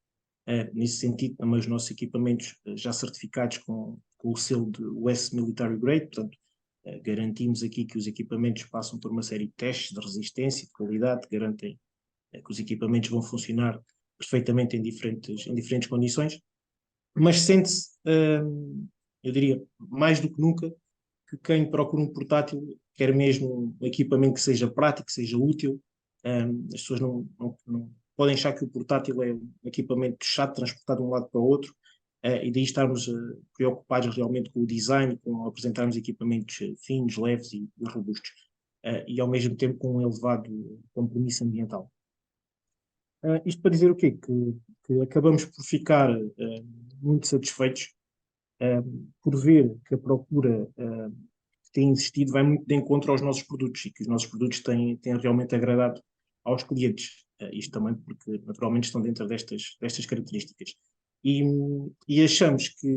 Nesse sentido, também os nossos equipamentos já certificados com o selo de US Military Grade, portanto, garantimos aqui que os equipamentos passam por uma série de testes de resistência e de qualidade, que garantem que os equipamentos vão funcionar perfeitamente em diferentes condições, mas sente-se, eu diria, mais do que nunca, que quem procura um portátil quer mesmo um equipamento que seja prático, que seja útil. As pessoas não podem achar que o portátil é um equipamento chato de transportar de um lado para o outro, e daí estarmos preocupados realmente com o design, com apresentarmos equipamentos finos, leves e robustos, e ao mesmo tempo com um elevado compromisso ambiental. Isto para dizer o quê? Que acabamos por ficar muito satisfeitos por ver que a procura que tem existido vai muito de encontro aos nossos produtos e que os nossos produtos têm realmente agradado aos clientes. Isto também porque naturalmente estão dentro destas características. E achamos que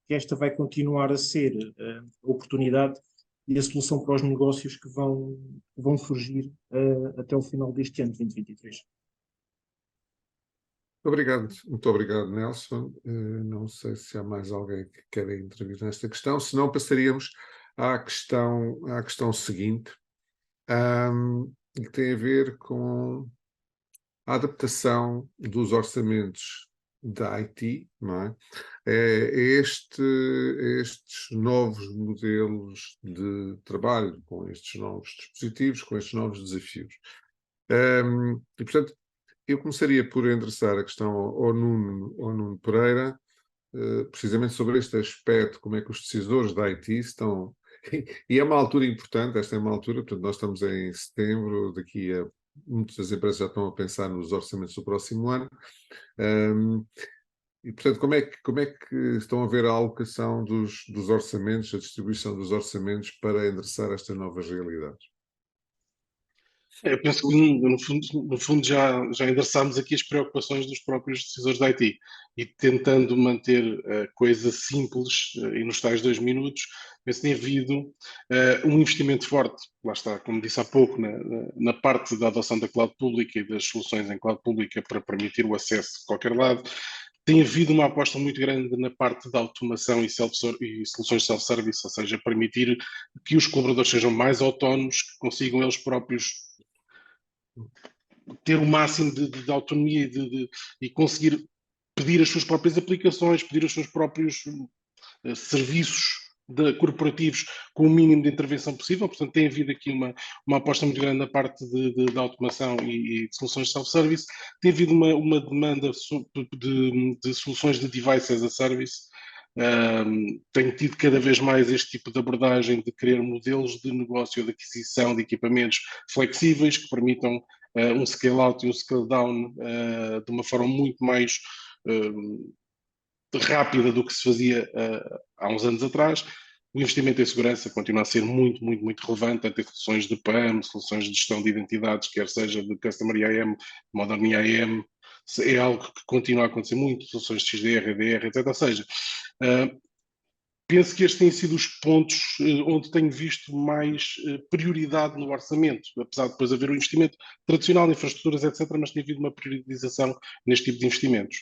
esta vai continuar a ser a oportunidade e a solução para os negócios que vão surgir até o final deste ano, 2023. Muito obrigado, Nelson. Não sei se há mais alguém que queira intervir nesta questão, senão passaríamos à questão seguinte, que tem a ver com a adaptação dos orçamentos da IT, não é? Estes novos modelos de trabalho, com estes novos dispositivos, com estes novos desafios. E, portanto, eu começaria por endereçar a questão ao Nuno Pereira, precisamente sobre este aspecto, como é que os decisores da IT estão... E é uma altura importante, esta é uma altura, portanto, nós estamos em setembro, daqui a... Muitas das empresas já estão a pensar nos orçamentos do próximo ano. portanto, como é que estão a ver a alocação dos orçamentos, a distribuição dos orçamentos para endereçar estas novas realidades? Eu penso que, no fundo já endereçámos aqui as preocupações dos próprios decisores da IT e tentando manter a coisa simples e nos tais 2 minutos, penso que tem havido um investimento forte, lá está, como disse há pouco, na parte da adoção da cloud pública e das soluções em cloud pública para permitir o acesso de qualquer lado. Tem havido uma aposta muito grande na parte da automação e soluções de self-service, ou seja, permitir que os colaboradores sejam mais autónomos, que consigam eles próprios ter o máximo de autonomia e conseguir pedir as suas próprias aplicações, pedir os seus próprios serviços corporativos com o mínimo de intervenção possível. Portanto, tem havido aqui uma aposta muito grande na parte de automação e de soluções de self-service. Tem havido uma demanda de soluções de device as a service. Tenho tido cada vez mais este tipo de abordagem de criar modelos de negócio de aquisição de equipamentos flexíveis que permitam um scale out e um scale down de uma forma muito mais rápida do que se fazia há uns anos atrás. O investimento em segurança continua a ser muito, muito, muito relevante, tanto em soluções de PAM, soluções de gestão de identidades, quer seja de Customer IAM, Modern IAM, é algo que continua a acontecer muito, soluções de XDR, EDR, etc. Ou seja, penso que estes têm sido os pontos onde tenho visto mais prioridade no orçamento, apesar de depois haver um investimento tradicional em infraestruturas, etc., mas tem havido uma priorização neste tipo de investimentos.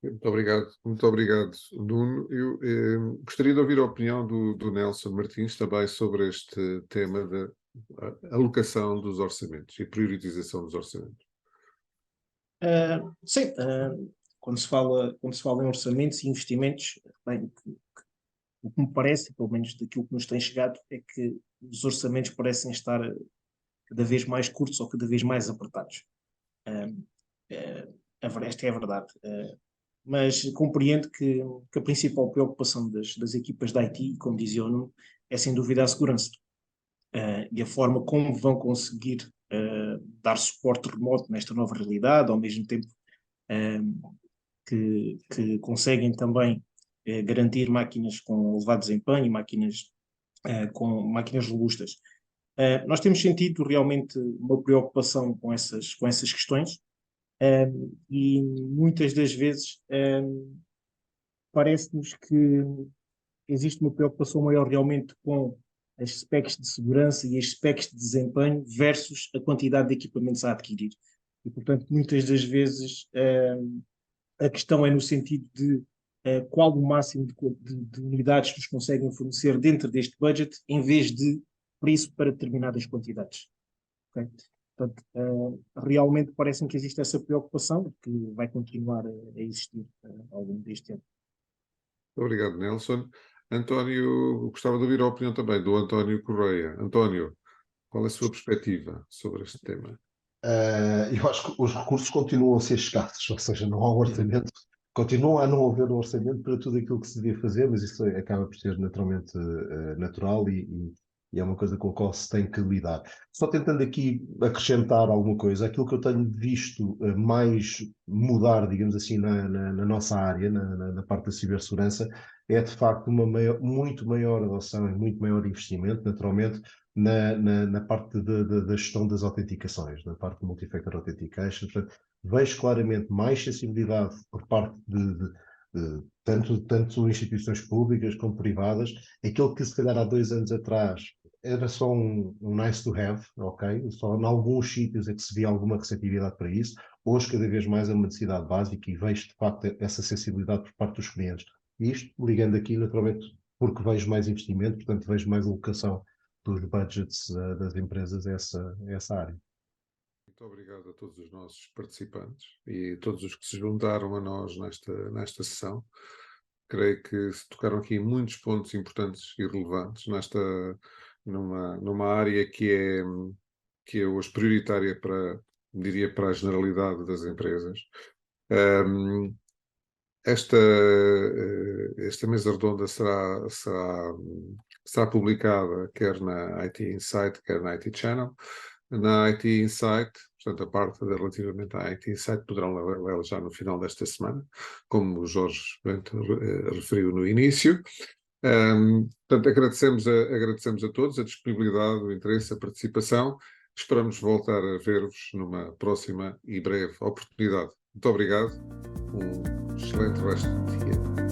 Muito obrigado, Nuno. Eu gostaria de ouvir a opinião do Nelson Martins também sobre este tema da alocação dos orçamentos e priorização dos orçamentos. Sim, quando se fala em orçamentos e investimentos, bem, o que me parece, pelo menos daquilo que nos tem chegado, é que os orçamentos parecem estar cada vez mais curtos ou cada vez mais apertados. Esta é a verdade. Mas compreendo que a principal preocupação das equipas da IT, como dizia o Nuno, é sem dúvida a segurança. E a forma como vão conseguir dar suporte remoto nesta nova realidade, ao mesmo tempo que conseguem também garantir máquinas com elevado desempenho, máquinas robustas. Nós temos sentido realmente uma preocupação com essas questões. E muitas das vezes parece-nos que existe uma preocupação maior realmente com as specs de segurança e as specs de desempenho versus a quantidade de equipamentos a adquirir. E, portanto, muitas das vezes a questão é no sentido de qual o máximo de unidades nos conseguem fornecer dentro deste budget, em vez de preço para determinadas quantidades. Okay? Portanto, realmente parece-me que existe essa preocupação que vai continuar a existir ao longo deste ano. Obrigado, Nelson. António, gostava de ouvir a opinião também do António Correia. António, qual é a sua perspectiva sobre este tema? Eu acho que os recursos continuam a ser escassos, ou seja, não há um orçamento, continua a não haver um orçamento para tudo aquilo que se devia fazer, mas isso acaba por ser naturalmente natural e é uma coisa com a qual se tem que lidar. Só tentando aqui acrescentar alguma coisa, aquilo que eu tenho visto mais mudar, digamos assim, na nossa área, na parte da cibersegurança, é de facto uma muito maior adoção e muito maior investimento, naturalmente, na parte da gestão das autenticações, na parte do multi-factor authentication. Portanto, vejo claramente mais sensibilidade por parte de tanto instituições públicas como privadas. Aquilo que se calhar há 2 anos atrás era só um nice to have, ok? Só em alguns sítios é que se via alguma receptividade para isso. Hoje, cada vez mais, é uma necessidade básica e vejo, de facto, essa sensibilidade por parte dos clientes. E isto, ligando aqui, naturalmente, porque vejo mais investimento, portanto, vejo mais alocação dos budgets das empresas a essa área. Muito obrigado a todos os nossos participantes e todos os que se juntaram a nós nesta sessão. Creio que se tocaram aqui muitos pontos importantes e relevantes numa área que é hoje prioritária diria, para a generalidade das empresas. Esta mesa redonda será publicada quer na IT Insight, quer na IT Channel. Na IT Insight portanto a parte relativamente à IT Insight poderão lê-la já no final desta semana, como o Jorge Bento referiu no início. Portanto, agradecemos a todos a disponibilidade, o interesse, a participação. Esperamos voltar a ver-vos numa próxima e breve oportunidade. Muito obrigado, um excelente resto de dia.